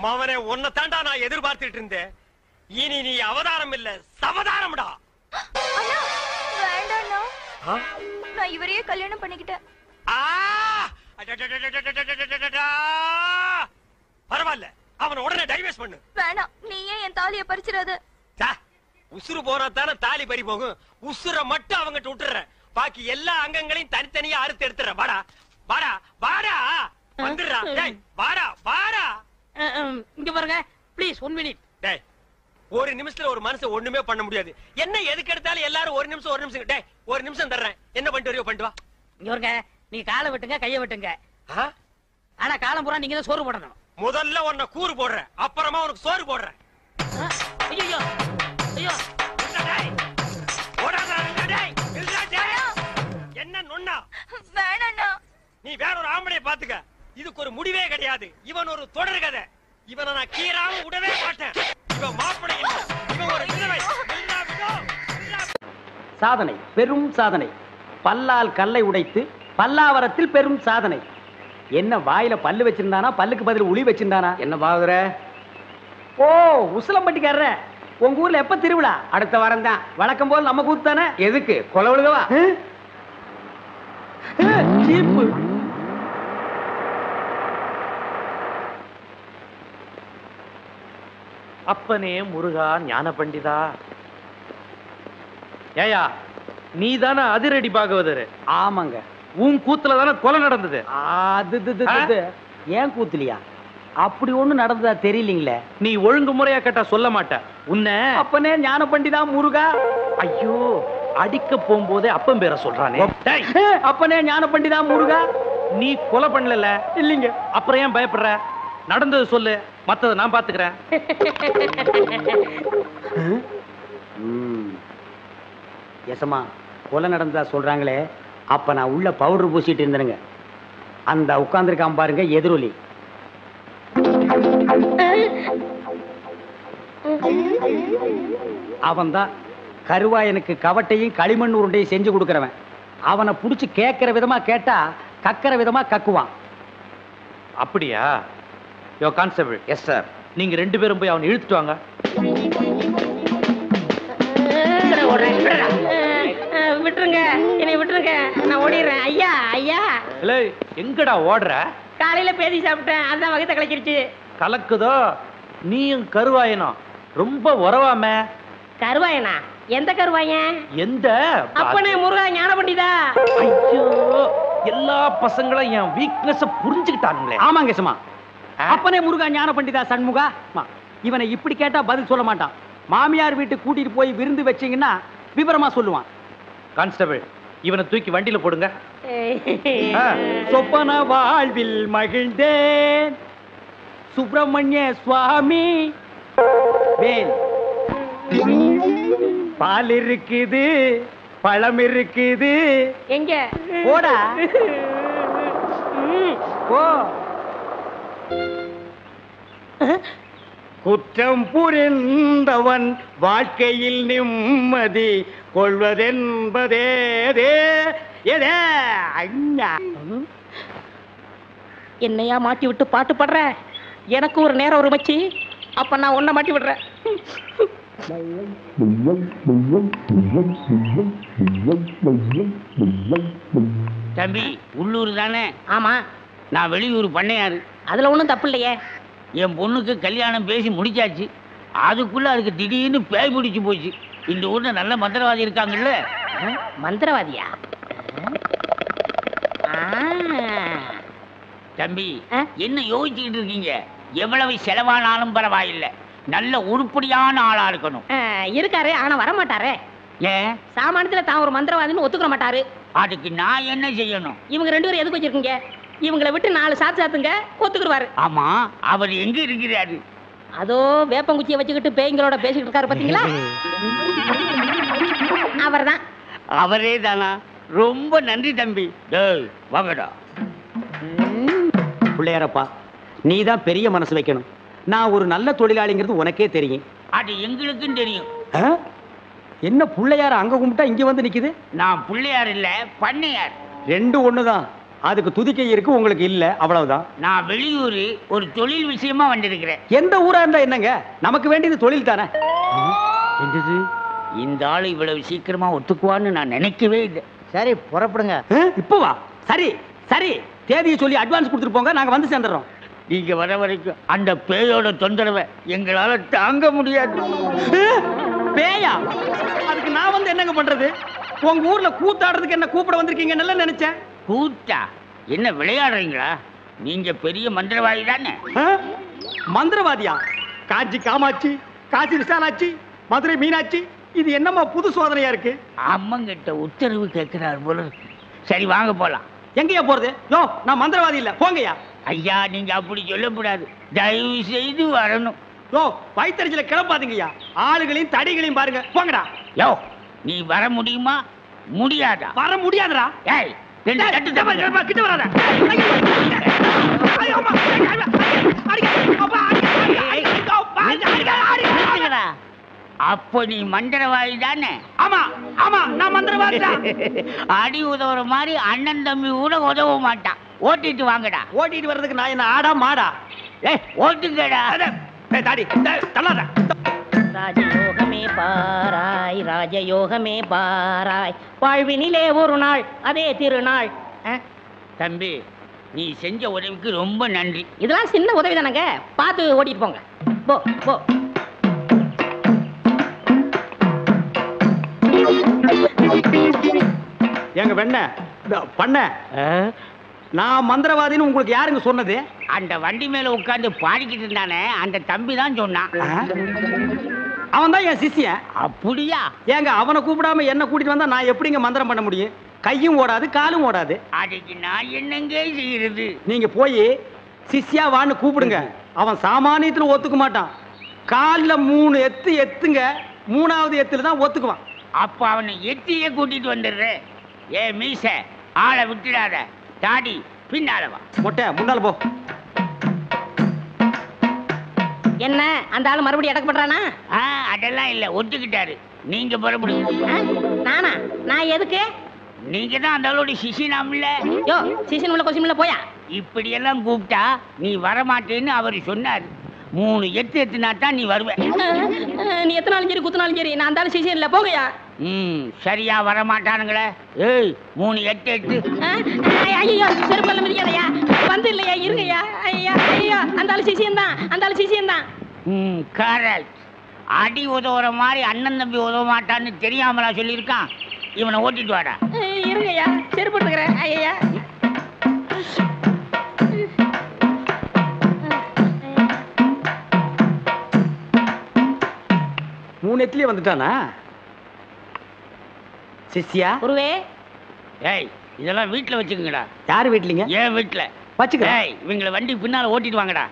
மாவனே உன்னை தாண்டா நான் எதிர்பார்த்துட்டு இருந்தேன். இனி நீ அவதாரம் இல்ல சவதாரம்டா. வேண்டாண்ணா, நான் இவரையே கல்யாணம் பண்ணிக்கிட்டேன். பரவாயில்ல, அவன் உடனே டைவர்ஸ் பண்ணு. வேணாம், நீ ஏன் என் தாலியை பறிச்சிடாத. உசுறு போனா தானே தாலி பறி போகும். உசுரை மட்டும் அவங்கிட்ட விட்டுற, பாக்கி எல்லா அங்கங்களையும் தனித்தனியா அறுத்து எடுத்துற. வாடா வாடா வாடா வந்துடுறா. டேய் வாடா வாடா. இங்க பாருங்க ப்ளீஸ் 1 மினிட். டேய் ஒரு நிமிஷத்துல ஒரு மனுஷன் ஒண்ணுமே பண்ண முடியாது. என்ன எதுக்கு எடுத்தாலும் எல்லாரும் ஒரு நிமிஷம். டேய் ஒரு நிமிஷம் தர்றேன், என்ன பண்ணிட்டு வரையோ பண்ணிட்டு வா. இங்க பாருங்க, நீ காலை வெட்டுங்க கையை வெட்டுங்க. ஆனா காலம் பூரா நீங்க தான் சோறு போடணும். முதல்ல உன்னை கூறு போடுறேன், அப்புறமா உனக்கு சோறு போடுறேன். ஐயோ ஐயோ என்ன நொண்ணா? வேணாண்ணா, நீ வேற ஒரு ஆம்பளைய பாத்துக்க. இதுக்கு ஒரு முடிவே கிடையாது. இவன் ஒரு தொடர் கதை. இவனை நான் கீராம விடவே மாட்டேன். இவன் மாப்பிள்ளை இல்ல, இவன் ஒரு விதவை. சாதனை, பெரும் சாதனை. பல்லால் கல்லை உடைத்து பல்லாவரத்தில் பெரும் சாதனை. என்ன வாயில பல்லு வச்சிருந்தானா, பல்லுக்கு பதில் உளி வச்சிருந்தானா? என்ன பாக்குற? ஓ உசிலம்பட்டிக்காரர, உங்க ஊர்ல எப்ப திருவிழா? அடுத்த வாரம் தான். வழக்கம் போல் நம்ம கூத்து தானே. எதுக்கு கொலை விழுகவா? அப்பனே முருகா ஞான பண்டிதா. ஏயா நீ தானே அதிரடி பாகவதர்? ஆமாங்க. உன் கூத்துல தானே கொலை நடந்தது. அது ஏன் கூத்துலியா? அப்படி ஒண்ணு நடந்ததா தெரியலீங்களே. நீ ஒழுங்கு முறையா கேட்டா சொல்ல மாட்ட. உன்னை அப்பனே ஞான பண்டிதா முருகா. ஐயோ அடிக்க போகும்போதே அப்பன் பேரை சொல்றானே. அப்பனே ஞான பண்டிதா முருகா. நீ கொலை பண்ணல இல்லீங்க, அப்புறம் ஏன் பயப்படுற? நடந்தது சொல்லு, மத்தத நான் பாத்துக்கிறேன். எசமா கொலை நடந்ததா சொல்றாங்களே, அப்ப நான் உள்ள பவுடர் பூசிட்டு இருந்தேனுங்க. அந்த உட்கார்ந்துருக்கான் பாருங்க எதிரொலி. அவன் தான் கருவாயனுக்கு கவட்டையும் களிமண் உருண்டையும் செஞ்சு கொடுக்கறவன். அவனை புடிச்சு கேட்கிற விதமா கேட்டா கக்கிற விதமா கக்குவான். அப்படியா? யோ கான்ஸ்டபிள். Yes sir. நீங்க 2 பேரும் போய் அவனை இழுத்துட்டு வாங்க. விட்டுருங்க, என்னை விட்டுருங்க, நான் ஓடிடுறேன். ஐயா ஐயா. இல்ல எங்கடா ஓடுற? காலையில பேதி சாப்பிட்டேன், அதான் வகத்தை கலக்கிருச்சு. கலக்குதோ? நீயும் கருவாயனும் ரொம்ப உறவாமே. கருவாயனா? எந்த கருவாயன்? எந்த? அப்பனே முருகா ஞான பண்டிதா. ஐயோ எல்லா பசங்களும் என் வீக்னஸ் புரிஞ்சுக்கிட்டானுங்களே. ஆமாங்க சும்மா. அப்பனே முருகா ஞான பண்டிதா சண்முகா. இவனை இப்படி கேட்டா பதில் சொல்ல மாட்டான். மாமியார் வீட்டுக்கு கூட்டிட்டு போய் விருந்து வச்சீங்கன்னா விவரமா சொல்லுவான். கான்ஸ்டபிள், இவனை தூக்கி வண்டியில போடுங்க. சொப்பன வாழ்வில் மகிழ்ந்தேன் சுப்பிரமணிய சுவாமி. வேல் பால் இருக்குது, பழம் இருக்குது. எங்க போடா போ. குற்றம் புரிந்தவன் வாழ்க்கையில் நிம்மதி கொள்வதென்பதே. என்னையா மாட்டி விட்டு பாட்டு பாடுற? எனக்கு ஒரு நேரம் ஒரு மச்சி, அப்ப நான் உன்னை மாட்டி விடுறேன். தம்பி உள்ளூர் தானே? ஆமா. நான் வெளியூர் பண்ணையாரு. அதுல ஒண்ணும் தப்பு இல்லையே. என் பொண்ணுக்கு கல்யாணம் பேசி முடிச்சாச்சு. அதுக்குள்ள அதுக்கு திடீர்னு பேய் பிடிச்சு போச்சு. இந்த ஊர்ல நல்ல மந்திரவாதி இருக்காங்கல்ல. மந்திரவாதியா? தம்பி என்ன யோசிச்சுக்கிட்டு இருக்கீங்க? எவ்வளவு செலவானாலும் பரவாயில்லை, நல்ல உருப்படியான ஆளா இருக்கணும். இருக்காரு, ஆனா வர மாட்டாரே. ஏன்? சாமானியத்துல தான் ஒரு மந்திரவாதின்னு ஒத்துக்க மாட்டாரு. அதுக்கு நான் என்ன செய்யணும்? இவங்க 2 பேரும் எதுக்கு வச்சிருக்கீங்க? இவங்களை விட்டு 4 சாத்து சாத்துங்க, ஒத்துக்குருவாரு. ஆமா, அவர் எங்க இருக்கிறாரு? அதோ வேப்பங்குச்சியை வச்சுக்கிட்டு பேய்களோட பேசிக்கிட்டு இருக்காரு, பாத்தீங்களா? அவர்தான். அவரே தானா? ரொம்ப நன்றி தம்பி. வாங்கடா. பிள்ளையாரப்பா, நீ தான் பெரிய மனசு வைக்கணும். நான் ஒரு நல்ல தொழிலாளிங்கிறது உனக்கே தெரியும். அது எங்களுக்கும் தெரியும். என்ன பிள்ளையார அங்க கும்பிட்டா இங்க வந்து நிக்குது? நான் பிள்ளையார் இல்ல, பண்ணையார். 2 ஒண்ணுதான். அதுக்கு துதிக்கை இருக்கு, உங்களுக்கு இல்ல, அவ்வளவுதான். நான் வெளியூர் ஒரு தொழில் விஷயமா வந்திருக்கிறேன். எந்த ஊரா இருந்தா என்னங்க, நமக்கு வேண்டியது தொழில் தானே. என்னது, இந்த ஆளு இவ்வளவு சீக்கிரமா ஒத்துக்குவான்னு நான் நினைக்கவே இல்லை. சரி புறப்படுங்க. இப்போ வா. சரி சரி, தேதியை சொல்லி அட்வான்ஸ் கொடுத்துட்டு போங்க, நாங்க வந்து சேர்ந்துடுறோம். நீங்க வர வரைக்கும் அந்த பேயோட தொந்தரவை எங்களால தாங்க முடியாது. பேயா? அதுக்கு நான் வந்து என்னங்க பண்றது? உங்க ஊர்ல கூத்தாடுறதுக்கு என்ன கூப்பிட வந்திருக்கீங்க நல்லா நினைச்சேன். கூத்தா? என்ன விளையாடுறீங்களா? நீங்க பெரிய மந்திரவாதி தானே? மந்திரவாதியா? காஞ்சி காமாட்சி, காசி விசாலாட்சி, மதுரை மீனாட்சி, இது என்னமா புது சோதனையா இருக்கு? அம்மங்கிட்ட உத்தரவு கேட்கிறார் போல. சரி வாங்க போலாம். எங்கயா போறது? யோ, நான் மந்திரவாதி இல்ல, போங்கயா. ஐயா நீங்க அப்படி சொல்லக்கூடாது, தயவு செய்து வரணும். யோ, வயிற்றுல கிளப்பாதீங்கய்யா, ஆளுகளையும் தடிகளையும் பாருங்க, போங்கடா. யோ, நீ வர முடியுமா முடியாதா? வர முடியாதுடா. ஏய், ரெண்டு தட்டு தட்டு. கிட்ட வராத. அப்ப நீ மந்திரவாதி தானே? ஆமா ஆமா, நான் மந்திரவாதி தான். அடி உதவுற மாதிரி அண்ணன் தம்பி கூட உதவ மாட்டான். ஓட்டிட்டு வாங்கடா. ஓட்டிட்டு வர்றதுக்கு நான் என்ன ஆடா மாடா? ஏய் ஓட்டுங்கடா. தாடி தள்ளாத. ராஜயோகமே பாராய், ராஜயோகமே பாராய், வாழ்வினிலே ஒரு நாள் அதே திருநாள். தம்பி, நீ செஞ்ச உதவிக்கு ரொம்ப நன்றி. இதெல்லாம் சின்ன உதவி தானங்க, பார்த்து ஓட்டிட்டு போங்க. போ போ. எங்க வெண்ண பண்ண, நான் மந்திரவாதின்னு உங்களுக்கு யாருங்க சொன்னது? அந்த வண்டி மேல உட்கார்ந்து பாடிக்கிட்டு இருந்தானே அந்த தம்பி தான் சொன்னான். அவன் தான் என் சிஷ்யன். அப்படியா? ஏங்க, அவனை கூப்பிடாம என்ன கூட்டிட்டு வந்தா நான் எப்படிங்க மந்திரம் பண்ண முடியும்? கையும் ஓடாது, காலும் ஓடாது. அதுக்கு நான் என்னங்க செய்யறது? நீங்க போய் சிஷ்யா வான்னு கூப்பிடுங்க. அவன் சாமானியத்துல ஒத்துக்க மாட்டான். கால்ல 3 எத்து எத்துங்க, 3வது எத்துல தான் ஒத்துக்குவான். அப்ப அவனை எத்தியே கூட்டிட்டு வந்துடுறேன். ஏ மீச, ஆளை விட்டுடாத. தாடி பின்னால வா. மொட்டை முன்னால போ. என்ன அந்த ஆளு மறுபடியும் அடக்கப்படுறானா? அதெல்லாம் இல்ல, ஒத்துக்கிட்டாரு. நீங்க புறப்படுங்க. நானா? நான் எதுக்கு? நீங்க தான் அந்த ஆளோட சிசினாம்ல. யோ, சிசின் உள்ள கொசின் உள்ள போயா. இப்படி எல்லாம் கூப்பிட்டா நீ வரமாட்டேன்னு அவர் சொன்னாரு. 3 எத்து எத்துனா தான் நீ வருவ. நீ எத்தனாலும் சரி குத்துனாலும் சரி, நான் அந்த சிசின் இல்ல, போங்கயா. சரியா வரமாட்டானுங்களே. ஏய், 3 எட்டு எட்டு. ஐயோ, செருப்பல்ல மிதிக்காதயா. வந்து இல்லையா, இருங்கய்யா. ஐயா ஐயா, அந்த ஆளு சிசியன் தான், அந்த ஆளு சிசியன் தான். கரெக்ட். அடி உதவுற மாதிரி அண்ணன் தம்பி உதவ மாட்டான்னு தெரியாமலா சொல்லியிருக்கான். இவனை ஓட்டிட்டு வாடா. இருங்கய்யா, செருப்பு எடுத்துக்கிறேன். ஐயா 3 எத்துலயே வந்துட்டானா சிஷ்யா? குருவே. ஏய், இதெல்லாம் வீட்டுல வச்சுக்கங்கடா. யாரு வீட்லீங்க? ஏன் வீட்டுல வச்சுக்க. ஏய், இவங்களை வண்டி பின்னால ஓட்டிட்டு வாங்கடா.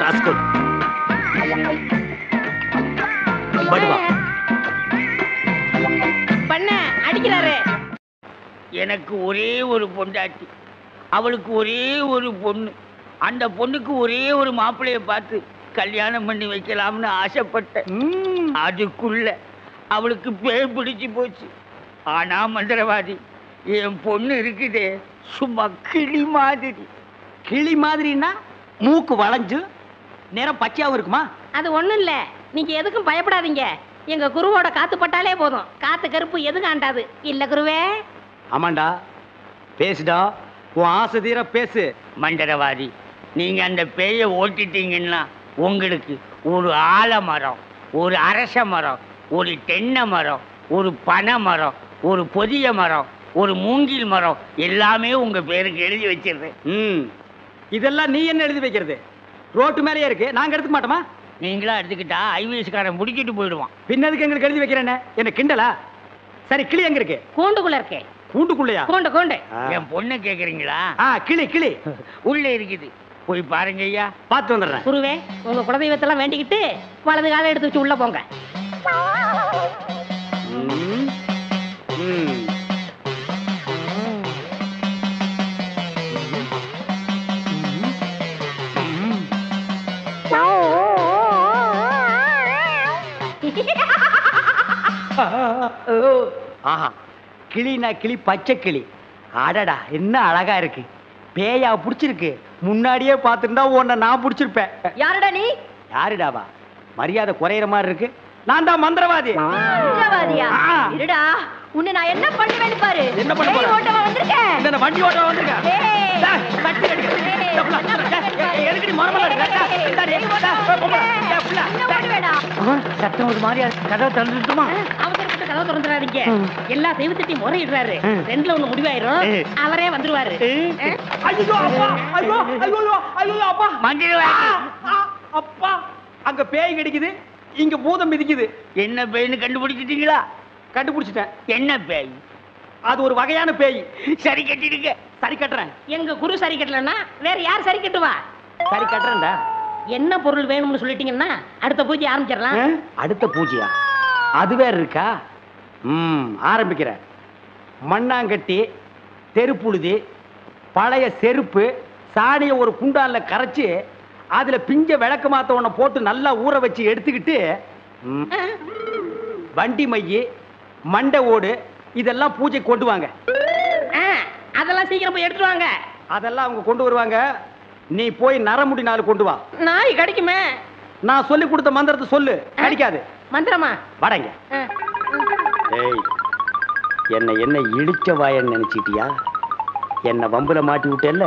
ராஸ்கோல். படுவா. பண்ண அடிக்கிறாரு. எனக்கு ஒரே ஒரு பொண்டாட்டி, அவளுக்கு ஒரே ஒரு பொண்ணு. அந்த பொண்ணுக்கு ஒரே ஒரு மாப்பிள்ளைய பார்த்து கல்யாணம் பண்ணி வைக்கலாம்னு ஆசைப்பட்டேன். அதுக்குள்ள அவளுக்கு பேய் பிடிச்சு போச்சு. ஆனா மந்திரவாதி, என் பொண்ணு இருக்குதே சும்மா கிளி மாதிரி. கிளி மாதிரின்னா மூக்கு வளைஞ்சு நேரம் பச்சையாவும் இருக்குமா? அது ஒண்ணும் இல்ல, நீங்க எதுக்கும் பயப்படாதீங்க. எங்க குருவோட காத்து பட்டாலே போதும், காத்து கருப்பு எதுவும் ஆண்டாது. இல்ல குருவே? ஆமாண்டா, பேசுடா, உன் ஆசை தீர பேசு. மந்திரவாதி, நீங்க அந்த பேயை ஓட்டிட்டீங்கன்னா உங்களுக்கு ஒரு ஆலமரம், ஒரு அரச மரம், ஒரு தென்னை மரம், ஒரு பனை மரம், ஒரு பொதிய மரம், ஒரு மூங்கில் மரம் எல்லாமே உங்க பேருக்கு எழுதி வச்சிருக்கேன். இதெல்லாம் நீ என்ன எழுதி வைக்கிறது? ரோட்டு மேலேயே இருக்கு, நாங்க எடுத்துக்க மாட்டோமா? நீங்களா எடுத்துக்கிட்டா ஐவிஎஸ்காரன் முடிக்கிட்டு போயிடுவான். பின்னதுக்கு எங்களுக்கு எழுதி வைக்கிறேன்னு என்ன கிண்டலா? சரி, கிளி எங்க இருக்கு? கூண்டுக்குள்ள இருக்கே. கூண்டுக்குள்ளையா? கூண்டு கூண்டு. என் பொண்ணு கேக்குறீங்களா? கிளி கிளி உள்ள இருக்குது, போய் பாருங்க ஐயா. பார்த்து வந்துடுறேன். குருவே, உங்க குலதெய்வத்தெல்லாம் வேண்டிக்கிட்டு வலது காலை எடுத்து வச்சு உள்ள போங்க. ஆஹா, கிளினா கிளி, பச்சை கிளி. அடடா என்ன அழகா இருக்கு. பேயா புடிச்சிருக்கு. முன்னாடியே பார்த்துருந்தா உன்னை நான் புடிச்சிருப்பேன். யாருடா நீ? யாருடாவா? மரியாதை குறையிற மாதிரி இருக்கு. நான் தான் மந்திரவாதி. மந்திரவாதியா? இருடா, உன்னை நான் என்ன பண்ணுவேன்னு பாரு. என்ன பண்ண போற? ஓட்டவா வந்திருக்கேன். இந்த வண்டி ஓட்டவா வந்திருக்கேன். கட்டி கட்டி. எதுக்கு நீ மரமல சத்தம் ஒரு மாதிரியா இருக்கு. கதவை திறந்துட்டுமா? அவசரப்பட்டு கதவை திறந்துடாதீங்க. எல்லா தெய்வத்திட்டையும் முறையிடுறாரு. ரெண்டுல ஒண்ணு முடிவாயிரும். அவரே வந்துருவாரு. ஐயோ அப்பா, ஐயோ ஐயோ ஐயோ அப்பா, அப்பா அங்க பேய் கிடைக்குது, இங்க பூதம் மிதிக்குது. என்ன பேய்னு கண்டுபிடிச்சிட்டீங்களா? கண்டுபிடிச்சிட்டேன். என்ன பேய்? அது ஒரு வகையான பேய். சரி கட்டிடுங்க. சரி கட்டுறேன். எங்க குரு சரி கட்டலன்னா வேற யார் சரி கட்டுவா? சரி கட்டுறேன்டா. என்ன பொருள் வேணும்னு சொல்லிட்டீங்கன்னா அடுத்த பூஜை ஆரம்பிச்சிடலாம். அடுத்த பூஜையா? அது வேற இருக்கா? ஆரம்பிக்கிறேன். மண்ணாங்கட்டி, தெருப்புழுதி, பழைய செருப்பு, சாணியை ஒரு குண்டான்ல கரைச்சு அதுல பிஞ்ச விளக்கு மாத்த ஒண்ண போட்டு நல்லா ஊற வச்சு எடுத்துக்கிட்டு வண்டி மைய, மண்டை ஓடு இதெல்லாம் பூஜை கொண்டு வாங்க. அதெல்லாம் சீக்கிரம் போய் எடுத்துட்டு வாங்க. அதெல்லாம் அவங்க கொண்டு வருவாங்க. நீ போய் நரமுடி நாள் கொண்டு வா. நாய் கிடைக்குமே. நான் சொல்லி கொடுத்த மந்திரத்தை சொல்லு. கிடைக்காது. மந்திரமா? வடங்க. ஏய், என்ன இடிச்ச வாயன்னு நினைச்சிட்டியா? என்ன வம்புல மாட்டி விட்டேல்ல,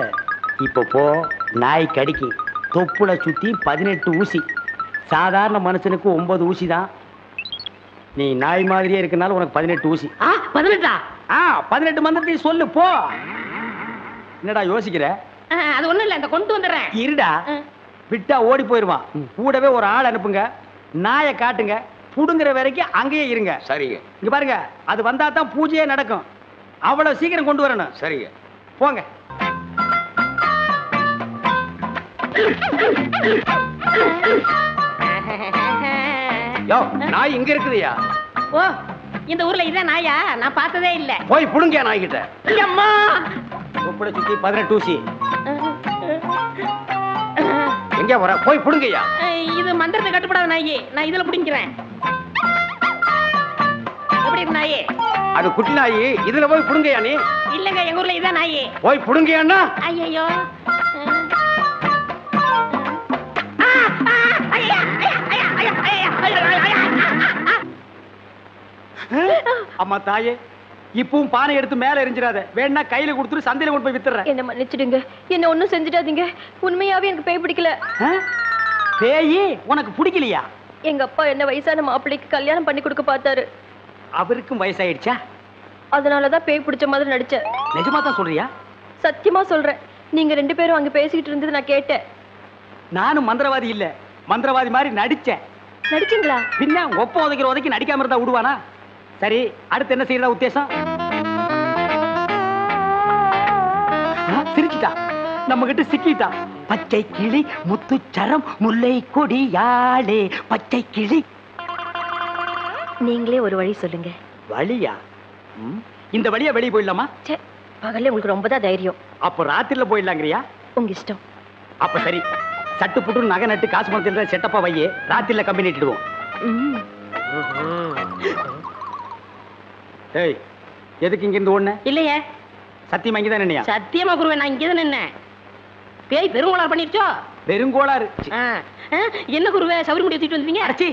இப்ப போ. நாய் கடிக்கு. தொப்புல சுத்தி 18 ஊசி. சாதாரண மனுஷனுக்கு 9 ஊசி தான். நீ நாய் மாதிரியே இருக்கனால உனக்கு 18 ஊசி. 18? 18 மந்திரத்தையும் சொல்லு போ. என்னடா யோசிக்கிற? அது ஒண்ணும் இல்ல, இந்த கொண்டு வந்துடுறேன். இருடா, விட்டா ஓடி போயிருவான். கூடவே ஒரு ஆள் அனுப்புங்க. நாயை காட்டுங்க. புடுங்குற வரைக்கும் அங்கேயே இருங்க. சரிங்க. இங்க பாருங்க, அது வந்தா தான் பூஜையே நடக்கும். அவ்வளவு சீக்கிரம் கொண்டு வரணும். சரிங்க. போங்க. யோ, நாய் இங்க இருக்குதுயா. ஓ, இந்த ஊர்ல இதான் நாயா? நான் பார்த்ததே இல்ல. போய் புடுங்க நாய் கிட்ட. அம்மா, தொப்புல சுத்தி 18 ஊசி. எங்க வர? போய் புடுங்கய்யா. இது மந்திரத்தை கட்டுப்படாத நாயி. நான் இதுல புடிங்கிறேன். எப்படி இருக்கு நாயி? அது குட்டி நாயி. இதுல போய் புடுங்கய்யா நீ. இல்லங்க, எங்க ஊர்ல இதான் நாயி. போய் புடுங்கய்யாண்ணா. ஐயோ, அம்மா தாயே, இப்பவும் பானை எடுத்து மேல எரிஞ்சிடாத. வேணா கையில கொடுத்துட்டு சந்தையில கொண்டு போய் வித்துறேன். என்ன மன்னிச்சிடுங்க. என்ன ஒண்ணும் செஞ்சிடாதீங்க. உண்மையாவே எனக்கு பேய் பிடிக்கல. பேய் உனக்கு பிடிக்கலையா? எங்க அப்பா என்ன வயசான மாப்பிள்ளைக்கு கல்யாணம் பண்ணி கொடுக்க பார்த்தாரு. அவருக்கும் வயசாயிடுச்சா? அதனாலதான் பேய் பிடிச்ச மாதிரி நடிச்சேன். நிஜமா தான் சொல்றியா? சத்தியமா சொல்றேன். நீங்க 2 பேரும் அங்க பேசிக்கிட்டு இருந்தது நான் கேட்டேன். நானும் மந்திரவாதி இல்ல, மந்திரவாதி மாதிரி நடிச்சேன். நடிச்சீங்களா? பின்ன ஒப்ப உதைக்கிற உதைக்கு நடிக்காம இருந்தா விடுவானா? சரி, அடுத்து என்ன செய்யறதா உத்தேசம்? சிரிச்சிட்டா, நம்ம கிட்ட சிக்கிட்டா. பச்சை கிளி முத்துச்சரம் முல்லை கொடியாளே பச்சை கிளி. நீங்களே ஒரு வழி சொல்லுங்க. வழியா? இந்த வழியா வெளியே போயிடலாமா? பகல்ல உங்களுக்கு ரொம்ப தான் தைரியம். அப்போ ராத்திரில போயிடலாங்கிறியா? உங்க இஷ்டம். அப்ப சரி, சட்டு புட்டு நகை நட்டு காசு பணத்தில் செட்டப்பா வையே. ராத்திரில கம்பெனி இட்டுடுவோம். ஏய், எதுக்கு இங்க இருந்து ஓடுன? இல்லையே. சத்தியமா இங்கதான் நின்னையா? சத்தியமா குருவே, நான் இங்கதான் நின்னேன். பேய் பெருங்கோளாறு பண்ணிருச்சோ? பெருங்கோளாறு? என்ன குருவே, சவுரி முடி தூக்கிட்டு வந்தீங்க? அடச்சி,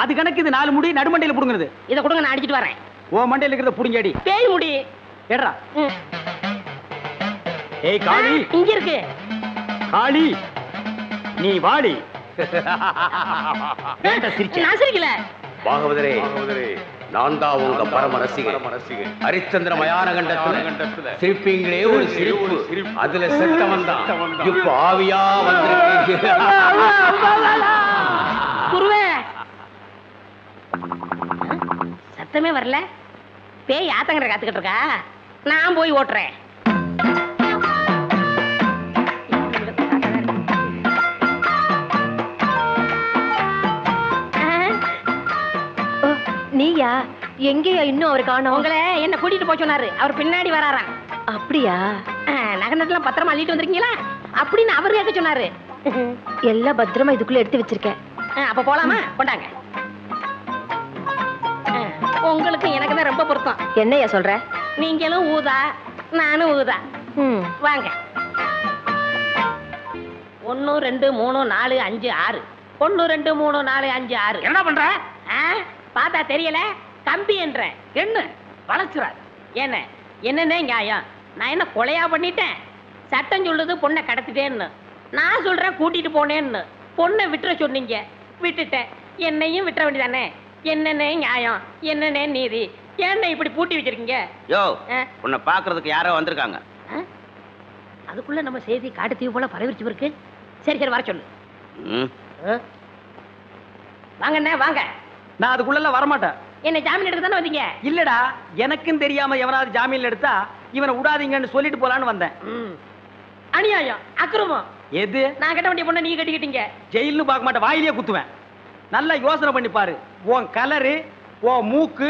அது கணக்கு. இது 4 முடி நடுமண்டையில புடுங்குறது. இத கொடுங்க, நான் அடிச்சிட்டு வரேன். ஓ மண்டையில இருக்கிறத புடுங்கடி. பேய் முடி ஏடா. ஏய் காளி, இங்க இருக்கு. காளி, நீ வாடி. நான் சிரிக்கல. பாகவதரே, நான் தான் உங்க பரம ரசிகன். ஹரிச்சந்திர மயான கண்டத்துல சிரிப்பீங்களே ஒரு சிரிப்பு. அதுல செத்தவன் தான் இப்ப ஆவியா வந்திருக்கு. குருவே, சத்தமே வரல. பேய் ஆத்தங்கரை காத்துக்கிட்டு இருக்கா. நான் போய் ஓட்டுறேன். நீயா? எங்கேயா இன்னும் அவர் காணோம்? உங்களை என்ன கூட்டிட்டு போய் சொன்னாரு. அவர் பின்னாடி வராராம். அப்படியா? நகை நட்டுலாம் பத்திரமா அள்ளிட்டு வந்திருக்கீங்களா அப்படின்னு அவர் கேட்க சொன்னாரு. எல்லாம் பத்திரமா இதுக்குள்ள எடுத்து வச்சிருக்கேன். அப்ப போலாமா? கொண்டாங்க. உங்களுக்கு எனக்கு தான் ரொம்ப பொருத்தம். என்னையா சொல்ற? நீங்களும் ஊதா, நானும் ஊதான். வாங்க. 1 2 3 4 5 6. 1 2 3 4 5 6. என்ன பண்ற? பார்த்தா தெரியல. கம்பி என்ற என்ன வளைச்சுற? என்னன்னே நியாயம்? நான் என்ன கொலையா பண்ணிட்டேன்? சட்டம் சொல்லுது பொண்ணை கடத்திட்டேன்னு. நான் சொல்றேன் கூட்டிட்டு போனேன்னு. பொண்ணை விட்டுற சொன்னீங்க, விட்டுட்டேன். என்னையும் விட்டுற வேண்டியதானே? என்னன்னே நியாயம்? என்னன்னே நீதி? என்ன இப்படி பூட்டி வச்சிருக்கீங்க? யோ, உன்னை பாக்குறதுக்கு யாரோ வந்திருக்காங்க. அதுக்குள்ள நம்ம செய்தி காட்டுத்தீவு போல பரவிச்சு இருக்கு. சரி சரி, வர சொல்லு. வாங்கண்ணே வாங்க. நான் அதுக்குள்ள வரமாட்டேன். என்ன ஜாமீன் எடுக்க தானே வந்தீங்க? இல்லடா, எனக்கும் தெரியாம எவனாவது ஜாமீன்ல எடுத்தா இவனை விடாதீங்கன்னு சொல்லிட்டு போலான்னு வந்தேன். அநியாயம், அக்கிரமம். எது? நான் கட்ட வேண்டிய பொண்ணை நீ கட்டிக்கிட்டீங்க. ஜெயில்னு பார்க்க மாட்டேன், வாயிலேயே குத்துவேன். நல்லா யோசனை பண்ணி பாரு. உன் கலரு, உன் மூக்கு,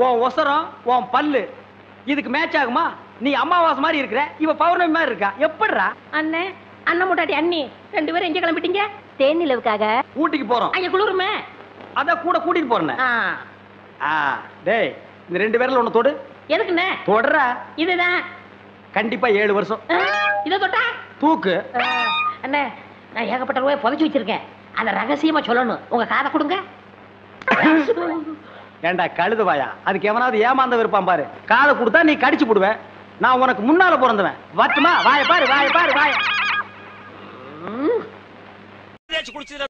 உன் ஒசரம், உன் பல்லு இதுக்கு மேட்ச் ஆகுமா? நீ அமாவாசை மாதிரி இருக்கிற, இவ பௌர்ணமி மாதிரி இருக்கா. எப்படிரா? அண்ணே, அண்ணன் முட்டாட்டி அண்ணி 2 பேரும் எங்க கிளம்பிட்டீங்க? தேனிலவுக்காக. ஊட்டிக்கு போறோம். அங்க குளிருமே, அத கூட கூட்டிட்டு போறேன். டேய், இந்த 2 பேர்ல ஒண்ணு தொடு. எதுக்குண்ணே? தொடற. இதுதான் கண்டிப்பா 7 வருஷம். இத தொட்டா தூக்கு. அண்ணே, நான் ஏகப்பட்ட ரூபாய் புதைச்சு வச்சிருக்கேன். அத ரகசியமா சொல்லணும். உங்க காதை கொடுங்க. ஏண்டா கழுதுவாயா, அதுக்கு எவனாவது ஏமாந்த விருப்பான் பாரு. காதை கொடுத்தா நீ கடிச்சு போடுவ. நான் உனக்கு முன்னால பிறந்தவன். வட்டுமா? வாய பாரு, வாய பாரு, வாய.